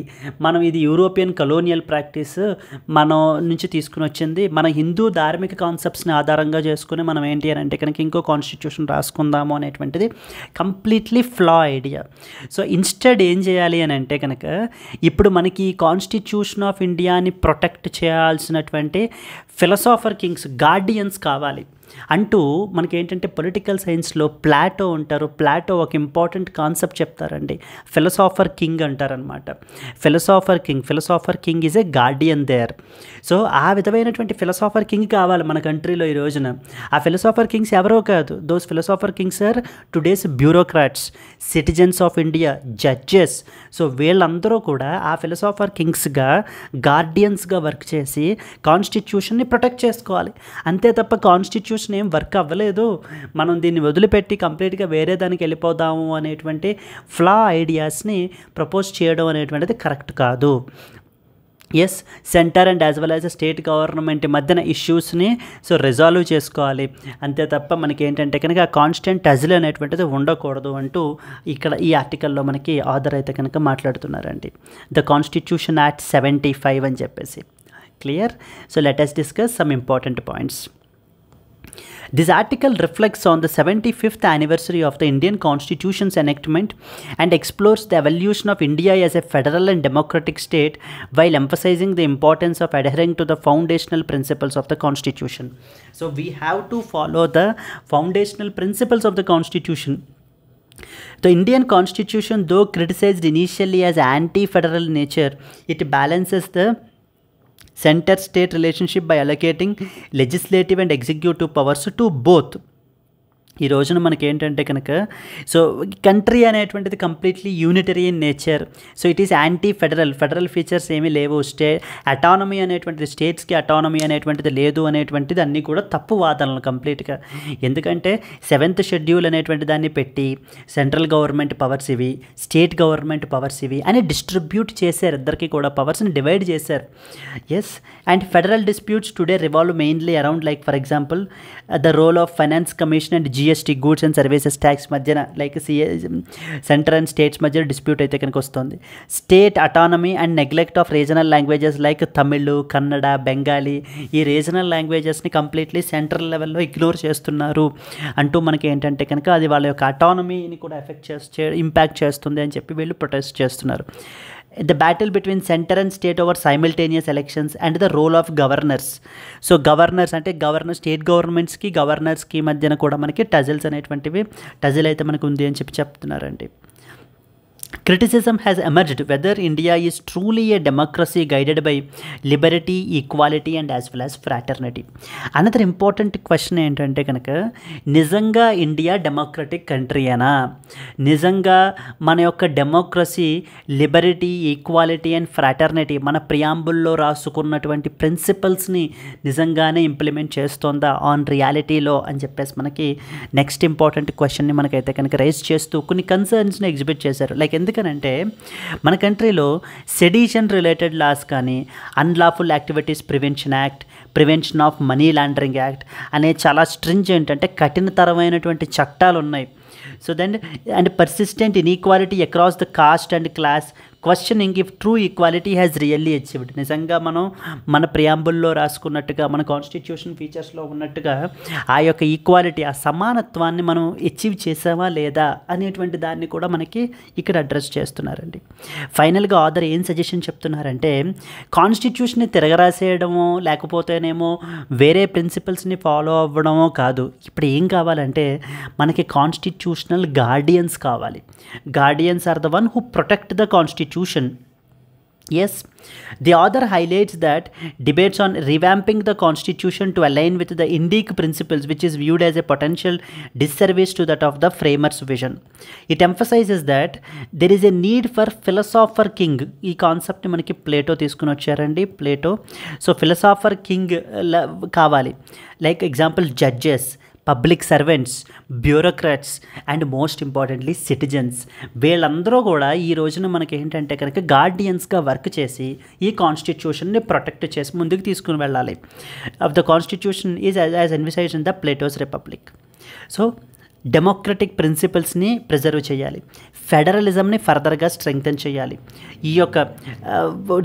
[SPEAKER 1] మనం ఇది యూరోపియన్ కలోనియల్ ప్రాక్టీస్ మనం నుంచి తీసుకుని వచ్చింది, మన హిందూ ధార్మిక కాన్సెప్ట్స్ని ఆధారంగా చేసుకుని మనం ఏంటి అని అంటే కనుక ఇంకో కాన్స్టిట్యూషన్ రాసుకుందాము అనేటువంటిది కంప్లీట్లీ ఫ్లా ఐడియా. సో ఇన్స్టెడ్ ఏం చేయాలి అని అంటే కనుక ఇప్పుడు మనకి కాన్స్టిట్యూషన్ ఆఫ్ ఇండియాని ప్రొటెక్ట్ చేయాల్సినటువంటి ఫిలసాఫర్ కింగ్స్, గార్డియన్స్ కావాలి అంటూ మనకి ఏంటంటే పొలిటికల్ సైన్స్లో ప్లాటో ఉంటారు. ప్లాటో ఒక ఇంపార్టెంట్ కాన్సెప్ట్ చెప్తారండి, ఫిలసాఫర్ కింగ్ అంటారనమాట. Philosopher king is a guardian there. So ఆ విధమైనటువంటి ఫిలసాఫర్ కింగ్ కావాలి మన కంట్రీలో ఈ రోజున. ఆ ఫిలసాఫర్ కింగ్స్ ఎవరో కాదు, those philosopher kings are today's bureaucrats, citizens of India, judges. So వీళ్ళందరూ కూడా ఆ ఫిలసాఫర్ కింగ్స్గా గార్డియన్స్గా వర్క్ చేసి కాన్స్టిట్యూషన్ని కాన్స్టిట్యూషన్ని ప్రొటెక్ట్ చేసుకోవాలి. అంతే తప్ప కాన్స్టిట్యూషన్ ఏం వర్క్ అవ్వలేదు, మనం దీన్ని వదిలిపెట్టి కంప్లీట్గా వేరే దానికి వెళ్ళిపోదాము అనేటువంటి ఫ్లా ఐడియాస్ని ప్రపోజ్ చేయడం అనేటువంటిది కరెక్ట్ కాదు. Yes, centre and as well as state government మధ్యన ఇష్యూస్ని రిజాల్వ్ చేసుకోవాలి. అంతే తప్ప మనకి ఏంటంటే కనుక కాన్స్టెంట్ టజిల్ అనేటువంటిది ఉండకూడదు అంటూ ఇక్కడ ఈ ఆర్టికల్లో మనకి ఆథర్ అయితే కనుక మాట్లాడుతున్నారండి. ద కాన్స్టిట్యూషన్ యాక్ట్ 75 అని చెప్పేసి clear. So let us discuss some important points. This article reflects on the 75th anniversary of the Indian Constitution's enactment and explores the evolution of India as a federal and democratic state while emphasizing the importance of adhering to the foundational principles of the Constitution. So we have to follow the foundational principles of the Constitution. The Indian Constitution, though criticized initially as anti-federal nature, it balances the center state relationship by allocating legislative and executive powers to both. ఈ రోజున మనకి ఏంటంటే కనుక country అనేటువంటిది completely unitary in nature. So it is anti federal features ఏమీ లేవు. Autonomy అనేటువంటిది, స్టేట్స్కి అటానమీ అనేటువంటిది లేదు అనేటువంటిది అన్నీ కూడా తప్పు వాదనలు కంప్లీట్గా. ఎందుకంటే 7th షెడ్యూల్ అనేటువంటి దాన్ని పెట్టి సెంట్రల్ గవర్నమెంట్ పవర్స్ ఇవి, స్టేట్ గవర్నమెంట్ పవర్స్ ఇవి అని డిస్ట్రిబ్యూట్ చేశారు. ఇద్దరికి కూడా పవర్స్ని డివైడ్ చేశారు. Yes, and federal disputes today revolve mainly around like for example the role of finance commission and GST goods and services tax మధ్యన లైక్ సెంటర్ అండ్ స్టేట్స్ మధ్య dispute అయితే కనుక వస్తుంది. State autonomy and neglect of regional languages like Tamil, Kannada, Bengali, ఈ regional లాంగ్వేజెస్ని completely central లెవెల్లో ignore చేస్తున్నారు అంటూ మనకి ఏంటంటే కనుక అది వాళ్ళ యొక్క అటానమీని కూడా ఇంపాక్ట్ చేస్తుంది అని చెప్పి వీళ్ళు ప్రొటెస్ట్ చేస్తున్నారు. The battle between center and state over simultaneous elections and the role of governors. So governors అంటే స్టేట్ గవర్నమెంట్స్కి గవర్నర్స్కి మధ్యన కూడా మనకి టజిల్ అయితే మనకు ఉంది అని చెప్పి చెప్తున్నారండి. Criticism has emerged whether India is truly a democracy guided by liberty, equality and as well as fraternity. Another important question ఏంటంటే కనుక నిజంగా ఇండియా డెమోక్రటిక్ కంట్రీ అనా, నిజంగా మన యొక్క democracy liberty, equality and fraternity మన ప్రియాంబుల్లో రాసుకున్నటువంటి ప్రిన్సిపల్స్ని నిజంగానే ఇంప్లిమెంట్ చేస్తోందా ఆన్ రియాలిటీలో అని చెప్పేసి మనకి నెక్స్ట్ ఇంపార్టెంట్ క్వశ్చన్ని మనకైతే కనుక రైజ్ చేస్తూ కొన్ని కన్సర్న్స్ని ఎగ్జిబిట్ చేశారు. లైక్ ఎందుకనంటే మన కంట్రీలో సెడిషన్ రిలేటెడ్ లాస్ కానీ, unlawful activities prevention act, prevention of money laundering act అనే చాలా స్ట్రింజెంట్ అంటే కఠినతరమైనటువంటి చట్టాలు ఉన్నాయి. So then and persistent inequality across the caste and class, questioning if true equality has really achieved. నిజంగా మనం మన ప్రియాంబుల్లో రాసుకున్నట్టుగా, మన కాన్స్టిట్యూషన్ ఫీచర్స్లో ఉన్నట్టుగా ఆ యొక్క ఈక్వాలిటీ, ఆ సమానత్వాన్ని మనం అచీవ్ చేసామా లేదా అనేటువంటి దాన్ని కూడా మనకి ఇక్కడ అడ్రస్ చేస్తున్నారండి. ఫైనల్గా ఆథర్ ఏం సజెషన్ చెప్తున్నారంటే కాన్స్టిట్యూషన్ని తిరగరాసేయడమో లేకపోతేనేమో వేరే ప్రిన్సిపల్స్ని ఫాలో అవ్వడమో కాదు. ఇప్పుడు ఏం కావాలంటే మనకి కాన్స్టిట్యూషనల్ గార్డియన్స్ కావాలి. Guardians are the one who protect the constitution. Yes, the author highlights that debates on revamping the constitution to align with the Indic principles, which is viewed as a potential disservice to that of the framers' vision. It emphasizes that there is a need for philosopher king. ఈ కాన్సెప్ట్ని మనకి Plato తీసుకుని వచ్చారండి, Plato. So ఫిలసాఫర్ king కావాలి. Like example judges, public servants, bureaucrats and most importantly citizens, వీళ్ళందరూ కూడా ఈ రోజున మనకి ఏంటంటే కనుక గార్డియన్స్గా వర్క్ చేసి ఈ కాన్స్టిట్యూషన్ని ప్రొటెక్ట్ చేసి ముందుకు తీసుకుని వెళ్ళాలి. Of the constitution is as envisaged in the Plato's Republic. So democratic ప్రిన్సిపల్స్ని ప్రిజర్వ్ చేయాలి, ఫెడరలిజంని ఫర్దర్గా స్ట్రెంగ్తన్ చేయాలి. ఈ యొక్క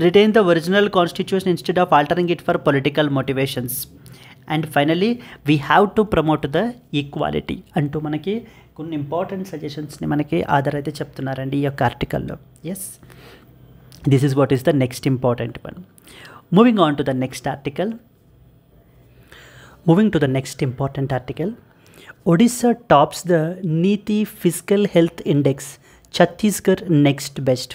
[SPEAKER 1] retain the original constitution instead of altering it for political motivations. And finally we have to promote the equality అంటూ మనకి కొన్ని ఇంపార్టెంట్ సజెషన్స్ని మనకి ఆధార్ అయితే చెప్తున్నారండి ఈ యొక్క ఆర్టికల్లో. Yes, this is what is the next important one. Moving on to the next article. Moving to the next important article. Odisha tops the NITI fiscal health index, Chhattisgarh next best.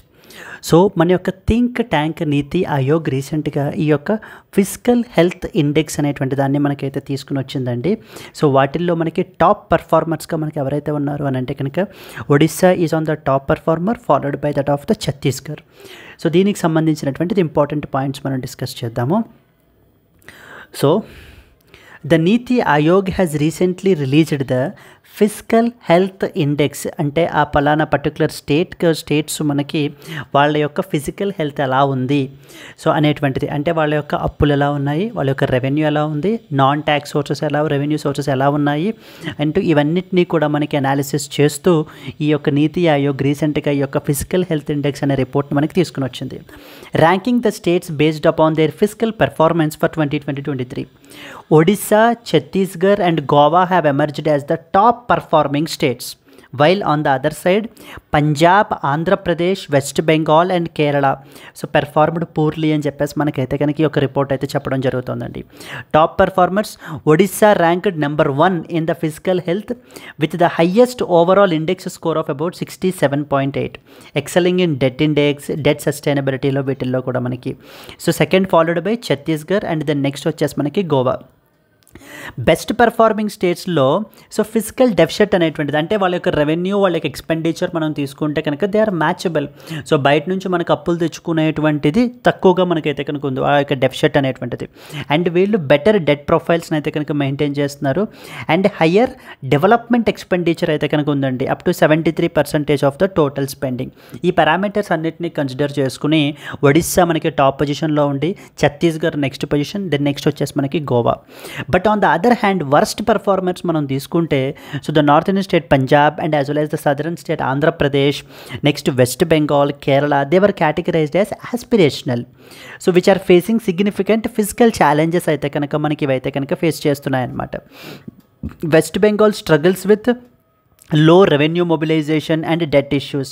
[SPEAKER 1] So మన యొక్క థింక్ ట్యాంక్ నీతి ఆయోగ్ రీసెంట్గా ఈ యొక్క physical health index అనేటువంటి దాన్ని మనకైతే తీసుకుని వచ్చిందండి. సో వాటిల్లో మనకి టాప్ పర్ఫార్మర్స్గా మనకి ఎవరైతే ఉన్నారు అని అంటే కనుక Odisha is on the top performer followed by that of the Chhattisgarh. So దీనికి సంబంధించినటువంటిది ఇంపార్టెంట్ పాయింట్స్ మనం డిస్కస్ చేద్దాము. So the Niti Aayog has recently released the physical health index. అంటే ఆ పలానా పర్టికులర్ స్టేట్స్ మనకి వాళ్ళ యొక్క ఫిజికల్ హెల్త్ ఎలా ఉంది సో అనేటువంటిది, అంటే వాళ్ళ యొక్క అప్పులు ఎలా ఉన్నాయి, వాళ్ళ యొక్క రెవెన్యూ ఎలా ఉంది, నాన్ ట్యాక్స్ సోర్సెస్ ఎలా, రెవెన్యూ సోర్సెస్ ఎలా ఉన్నాయి అంటూ ఇవన్నిటినీ కూడా మనకి అనాలిసిస్ చేస్తూ ఈ యొక్క నీతి ఆయోగ్ రీసెంట్గా ఈ యొక్క ఫిజికల్ హెల్త్ ఇండెక్స్ అనే రిపోర్ట్ని మనకి తీసుకుని వచ్చింది. Ranking the states based upon there physical performance for 2020-23. Odisha, Chhattisgarh and Goa have emerged as the top performing states, while on the other side Punjab, Andhra Pradesh, West Bengal and Kerala so performed poorly అని చెప్పేసి మనకైతే కనుక ఈ ఒక report అయితే చెప్పడం జరుగుతుందండి. Top performers Odisha ranked number 1 in the fiscal health with the highest overall index score of about 67.8, excelling in debt index, debt సస్టైనబిలిటీలో వీటిల్లో కూడా మనకి. So second followed by Chhattisgarh and then next వచ్చేసి మనకి గోవా. బెస్ట్ పర్ఫార్మింగ్ స్టేట్స్లో సో ఫిజికల్ డెఫిసిట్ అనేటువంటిది, అంటే వాళ్ళ యొక్క రెవెన్యూ, వాళ్ళ యొక్క ఎక్స్పెండిచర్ మనం తీసుకుంటే కనుక దే ఆర్ మ్యాచబుల్. సో బయట నుంచి మనకు అప్పులు తెచ్చుకునేటువంటిది తక్కువగా మనకైతే కనుక ఉంది ఆ యొక్క డెఫిసిట్ అనేటువంటిది. అండ్ వీళ్ళు బెటర్ డెట్ ప్రొఫైల్స్ని అయితే కనుక మెయింటైన్ చేస్తున్నారు. అండ్ హయ్యర్ డెవలప్మెంట్ ఎక్స్పెండిచర్ అయితే కనుక ఉందండి, up to 73% of the total spending. ఈ పారామీటర్స్ అన్నిటిని కన్సిడర్ చేసుకుని ఒడిస్సా మనకి టాప్ పొజిషన్లో ఉండి, Chhattisgarh next position, then next వచ్చేసి మనకి Goa. But on the other hand worst performers మనం తీసుకుంటే so the northern state Punjab and as well as the southern state Andhra Pradesh, next West Bengal, Kerala, they were categorized as aspirational, so which are facing significant physical challenges అయితే కనుక మనకి ఇవైతే కనుక face చేస్తున్నాయి అన్నమాట. West Bengal struggles with low revenue mobilization and debt issues.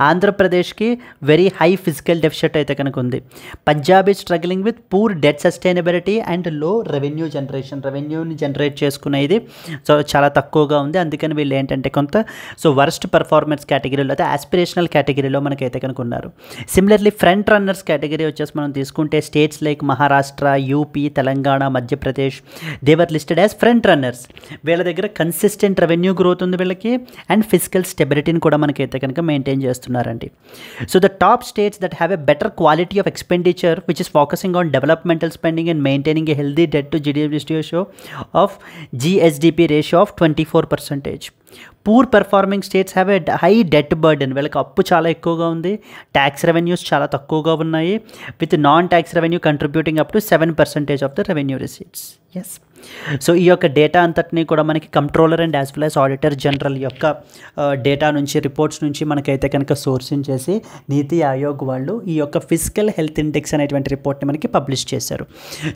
[SPEAKER 1] Andhra Pradesh ki very high physical deficit అయితే కనుక ఉంది. Punjab is struggling with poor debt sustainability and low revenue generation. రెవెన్యూని జనరేట్ చేసుకునేది సో చాలా తక్కువగా ఉంది. అందుకని వీళ్ళు ఏంటంటే కొంత సో వర్స్ట్ పర్ఫార్మెన్స్ కేటగిరీలో అయితే ఆస్పిరేషనల్ కేటగిరీలో మనకైతే కనుక ఉన్నారు. సిమిలర్లీ ఫ్రంట్ రన్నర్స్ కేటగిరీ వచ్చేసి మనం తీసుకుంటే states like Maharashtra, UP, Telangana, Madhya Pradesh, they were listed as front runners. వీళ్ళ దగ్గర కన్సిస్టెంట్ రెవెన్యూ గ్రోత్ ఉంది వీళ్ళకి, అండ్ ఫిజికల్ స్టెబిలిటీని కూడా మనకైతే కనుక మెయింటైన్ చేస్తున్నారండి. So the top states that have a better quality of expenditure which is focusing on developmental spending and maintaining a healthy debt to GDP ratio of GSDP ratio of 24%. Poor performing states have a high debt burden. వీళ్ళకి అప్పు చాలా ఎక్కువగా ఉంది, tax revenues చాలా తక్కువగా ఉన్నాయి, with non tax revenue contributing up to 7% of the revenue receipts. Yes, so ఈ యొక్క డేటా అంతటినీ కూడా మనకి controller and as well as auditor general యొక్క డేటా నుంచి, రిపోర్ట్స్ నుంచి మనకైతే కనుక సోర్సింగ్ చేసి నీతి ఆయోగ్ వాళ్ళు ఈ యొక్క ఫిజికల్ హెల్త్ ఇండెక్స్ అనేటువంటి రిపోర్ట్ని మనకి పబ్లిష్ చేశారు.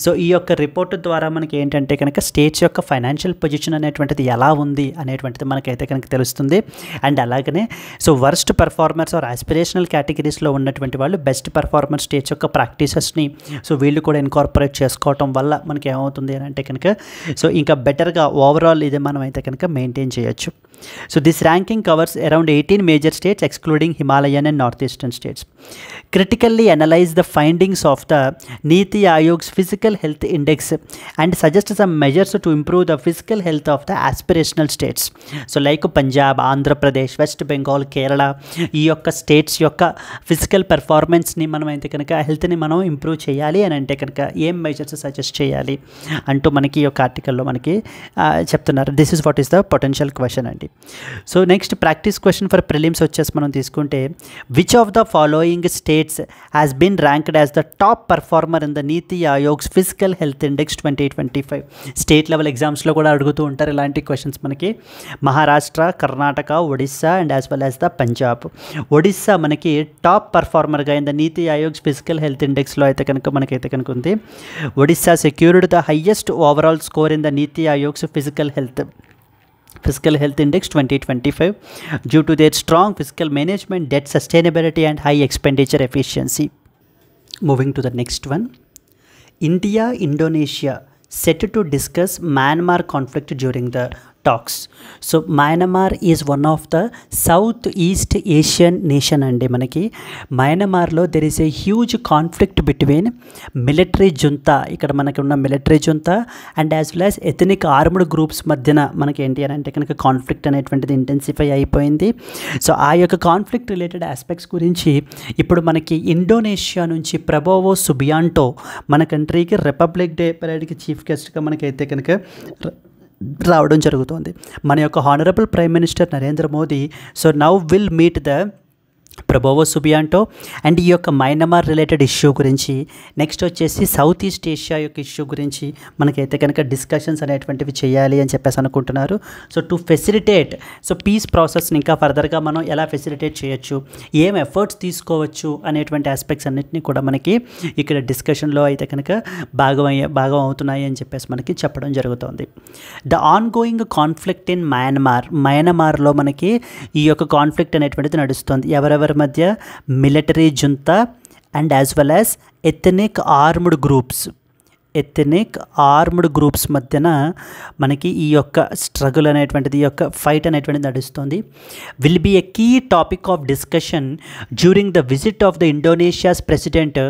[SPEAKER 1] సో ఈ యొక్క రిపోర్ట్ ద్వారా మనకి ఏంటంటే కనుక స్టేట్స్ యొక్క ఫైనాన్షియల్ పొజిషన్ అనేటువంటిది ఎలా ఉంది అనేటువంటిది మనకైతే కనుక తెలుస్తుంది. అండ్ అలాగనే so worst performers are aspirational కేటగిరీస్లో ఉన్నటువంటి వాళ్ళు బెస్ట్ పర్ఫార్మర్ స్టేట్స్ యొక్క ప్రాక్టీసెస్ని సో వీళ్ళు కూడా ఇన్కార్పొరేట్ చేసుకోవటం వల్ల మనకి ఏమవుతుంది అని అంటే కనుక సో ఇంకా బెటర్గా ఓవరాల్ ఇది మనం అయితే కనుక మెయింటైన్ చేయొచ్చు. So this ranking covers around 18 major states excluding Himalayan and north eastern states. Critically analyse the findings of the NITI Aayog's physical health index and suggest some measures to improve the fiscal health of the aspirational states. So like Punjab, Andhra Pradesh, West Bengal, Kerala, ఈ యొక్క states యొక్క physical పెర్ఫార్మెన్స్ని మనం అయితే కనుక హెల్త్ని మనం improve చేయాలి అని అంటే కనుక ఏం మెజర్స్ సజెస్ట్ చేయాలి అంటూ మనకి ఈ యొక్క ఆర్టికల్లో మనకి చెప్తున్నారు. This is what is the potential question అండి. So next practice question for prelims వచ్చేసి మనం తీసుకుంటే which of the following states has been ranked as the top performer in the NITI Aayog's physical health index 2025. State level ఎగ్జామ్స్లో కూడా అడుగుతూ ఉంటారు ఇలాంటి questions మనకి. Maharashtra, Karnataka, Odisha and as well as the Punjab. Odisha మనకి top పర్ఫార్మర్గా in the NITI Aayog's physical health ఇండెక్స్లో అయితే కనుక మనకైతే కనుక ఉంది. Odisha secured the highest overall score in the NITI Aayog's physical health index 2025 due to their strong fiscal management, debt sustainability and high expenditure efficiency. Moving to the next one, India Indonesia set to discuss Myanmar conflict during the talks. So Myanmar is one of the Southeast Asian nation అండి. మనకి మయన్మార్లో there is a huge conflict between military junta, ఇక్కడ మనకి ఉన్న military junta and as well as ethnic armed groups మధ్యన మనకి ఏంటి అని అంటే కనుక కాన్ఫ్లిక్ట్ అనేటువంటిది ఇంటెన్సిఫై అయిపోయింది. సో ఆ యొక్క కాన్ఫ్లిక్ట్ రిలేటెడ్ ఆస్పెక్ట్స్ గురించి ఇప్పుడు మనకి ఇండోనేషియా నుంచి ప్రబోవో సుబియాంటో మన కంట్రీకి రిపబ్లిక్ డే పరేడ్కి చీఫ్ గెస్ట్గా మనకైతే కనుక రావడం జరుగుతుంది. మన యొక్క honourable prime minister Narendra Modi so now will meet the Prabowo Subianto and ఈ యొక్క మయన్మార్ రిలేటెడ్ ఇష్యూ గురించి, నెక్స్ట్ వచ్చేసి సౌత్ ఈస్ట్ ఏషియా యొక్క ఇష్యూ గురించి మనకైతే కనుక డిస్కషన్స్ అనేటువంటివి చేయాలి అని చెప్పేసి అనుకుంటున్నారు. So to facilitate so peace ప్రాసెస్ని ఇంకా ఫర్దర్గా మనం ఎలా ఫెసిలిటేట్ చేయొచ్చు, ఏం ఎఫర్ట్స్ తీసుకోవచ్చు అనేటువంటి ఆస్పెక్ట్స్ అన్నింటినీ కూడా మనకి ఇక్కడ డిస్కషన్లో అయితే కనుక భాగం అవుతున్నాయి అని చెప్పేసి మనకి చెప్పడం జరుగుతుంది. The ongoing conflict in మయన్మార్లో మనకి ఈ యొక్క కాన్ఫ్లిక్ట్ అనేటువంటిది నడుస్తుంది. ఎవరెవరి మధ్య? Military junta and as well as ethnic armed groups మధ్యన మనకి ఈ యొక్క స్ట్రగుల్ అనేటువంటిది, ఈ యొక్క ఫైట్ అనేటువంటిది నడుస్తుంది. Will be a key topic of discussion during the visit of the Indonesia's president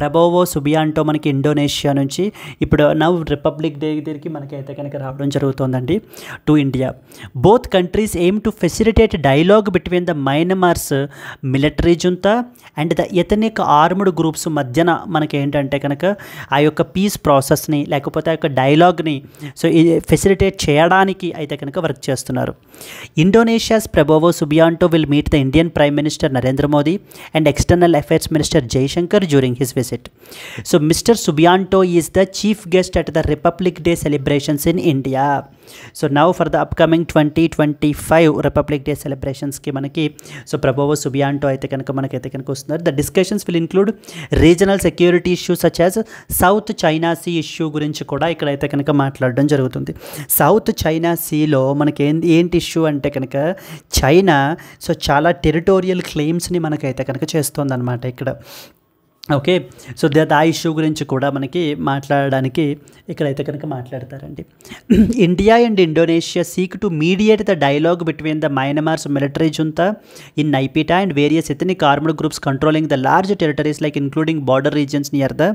[SPEAKER 1] Prabowo Subianto మనకి ఇండోనేషియా నుంచి ఇప్పుడు నవ్ రిపబ్లిక్ డే దగ్గరికి మనకైతే కనుక రావడం జరుగుతుందండి to India. Both countries aim to facilitate dialogue between the Myanmar's military junta and the ethnic armed groups మధ్యన మనకి ఏంటంటే కనుక ఆ యొక్క పీస్ ప్రాసెస్ని లేకపోతే ఆ యొక్క డైలాగ్ని సో ఫెసిలిటేట్ చేయడానికి అయితే కనుక వర్క్ చేస్తున్నారు. Indonesia's Prabowo Subianto will meet the Indian prime minister Narendra Modi and external affairs minister Jaishankar during his visit. So Mr. Subianto is the chief guest at the Republic Day celebrations in India. So now for the upcoming 2025 Republic Day celebrations ki manaki so Prabhava Subianto aithe kanaka manakaiతే కనుక వస్తున్నారు. The discussions will include regional security issues such as South China Sea issue గురించి కూడా ఇక్కడ అయితే కనుక మాట్లాడడం జరుగుతుంది. South China సీలో మనకి ఏంటి ఇష్యూ అంటే కనుక చైనా సో చాలా టెరిటోరియల్ క్లెయిమ్స్ని మనకైతే కనుక చేస్తుంది అనమాట ఇక్కడ. ఓకే, సో ఆ ఇష్యూ గురించి కూడా మనకి మాట్లాడడానికి ఇక్కడైతే కనుక మాట్లాడతారండి. India and Indonesia seek to mediate the dialogue between the Myanmar's military junta in Naypyitaw and various ethnic armed groups controlling the large territories like including border regions near the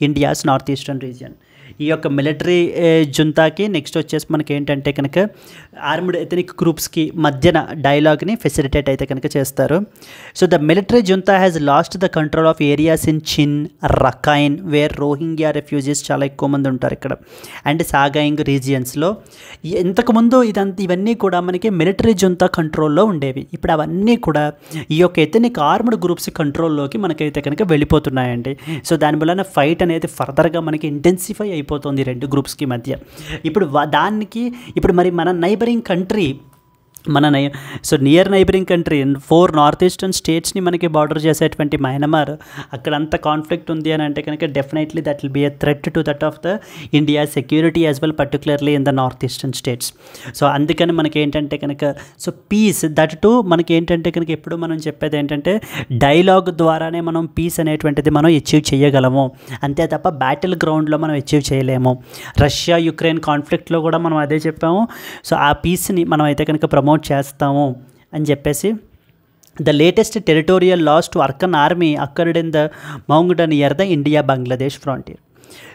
[SPEAKER 1] India's north eastern region. ఈ యొక్క military జుంతాకి next వచ్చేసి మనకి ఏంటంటే కనుక armed ethnic గ్రూప్స్కి మధ్యన డైలాగ్ని facilitate అయితే కనుక చేస్తారు. So the military junta has lost the control of areas in Chin, Rakhine where Rohingya refugees చాలా ఎక్కువ మంది ఉంటారు ఇక్కడ అండ్ సాగాయింగ్ రీజియన్స్లో. ఇంతకుముందు ఇవన్నీ కూడా మనకి మిలిటరీ జుంతా కంట్రోల్లో ఉండేవి. ఇప్పుడు అవన్నీ కూడా ఈ యొక్క ఎథనిక్ ఆర్మ్డ్ గ్రూప్స్ కంట్రోల్లోకి మనకైతే కనుక వెళ్ళిపోతున్నాయండి. సో దాని వలన ఫైట్ అనేది ఫర్దర్గా మనకి ఇంటెన్సిఫై అయిపోతుంది రెండు గ్రూప్స్కి మధ్య. ఇప్పుడు మరి మన neighbouring country so near neighbouring country 4 north eastern స్టేట్స్ని మనకి బార్డర్ చేసేటువంటి మయన్మార్, అక్కడ అంత కాన్ఫ్లిక్ట్ ఉంది అని అంటే కనుక definitely that will be a threat to that of the India security as well particularly in the north eastern states. So అందుకని మనకి ఏంటంటే కనుక సో పీస్ దట్ టు మనకి ఏంటంటే కనుక ఎప్పుడు మనం చెప్పేది ఏంటంటే డైలాగ్ ద్వారానే మనం పీస్ అనేటువంటిది మనం అచీవ్ చేయగలము, అంతే తప్ప బ్యాటిల్ గ్రౌండ్లో మనం అచీవ్ చేయలేము. రష్యా యుక్రెయిన్ కాన్ఫ్లిక్ట్లో కూడా మనం అదే చెప్పాము. సో ఆ పీస్ని మనం అయితే కనుక ప్రమోట్ చేస్తాము అని చెప్పేసి. The latest territorial loss to Arakan army occurred in the Maungdaw near the India Bangladesh frontier.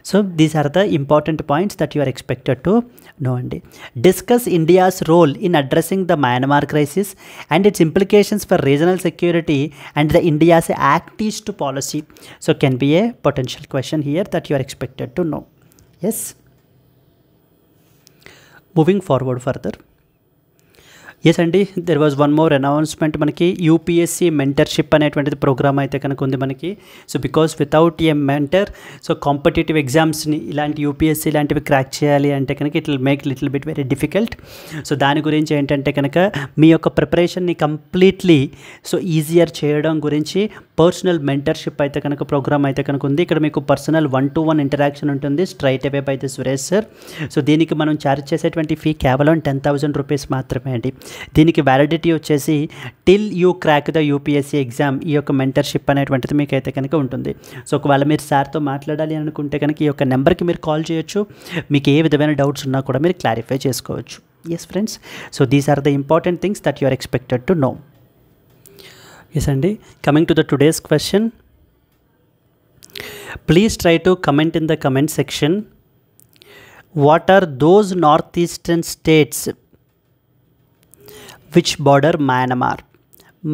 [SPEAKER 1] So these are the important points that you are expected to know అండి. Discuss India's role in addressing the Myanmar crisis and its implications for regional security and the India's act east policy. So can be a potential question here that you are expected to know. Yes, moving forward further. Yes అండి, there was one more announcement. మనకి UPSC mentorship అనేటువంటిది programme అయితే కనుక ఉంది మనకి. So because without a mentor so competitive ఎగ్జామ్స్ని ఇలాంటి UPSC ఇలాంటివి క్రాక్ చేయాలి అంటే కనుక it will make little bit very difficult. So దాని గురించి ఏంటంటే కనుక మీ యొక్క ప్రిపరేషన్ని కంప్లీట్లీ సో ఈజియర్ చేయడం గురించి పర్సనల్ మెంటర్షిప్ అయితే కనుక ప్రోగ్రామ్ అయితే కనుక ఉంది. ఇక్కడ మీకు పర్సనల్ 1-to-1 ఇంటరాక్షన్ ఉంటుంది straight away by the Suresh sir. So దీనికి మనం ఛార్జ్ చేసేటువంటి ఫీ కేవలం 10,000 రూపీస్ మాత్రమే అండి. దీనికి వ్యాలిడిటీ వచ్చేసి till you crack the UPSC exam. ఈ యొక్క మెంటర్షిప్ అనేటువంటిది మీకు అయితే కనుక ఉంటుంది. సో ఒకవేళ మీరు సార్తో మాట్లాడాలి అనుకుంటే కనుక ఈ యొక్క నెంబర్కి మీరు కాల్ చేయొచ్చు. మీకు ఏ విధమైన డౌట్స్ ఉన్నా కూడా మీరు క్లారిఫై చేసుకోవచ్చు. Yes friends, so these are the important things that you are expected to know. Yes అండి, coming to the today's question. Please try to comment in the comment section. What are those northeastern states which border Myanmar?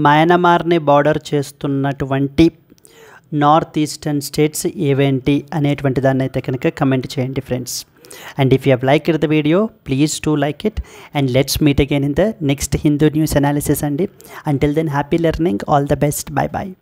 [SPEAKER 1] మయన్మార్ని border చేస్తున్నటువంటి north eastern states ఏవేంటి అనేటువంటి దాన్ని అయితే కనుక comment చేయండి friends. And if you have liked the video, please do like it, and let's meet again in the next Hindu news analysis. And until then, happy learning, all the best, bye bye.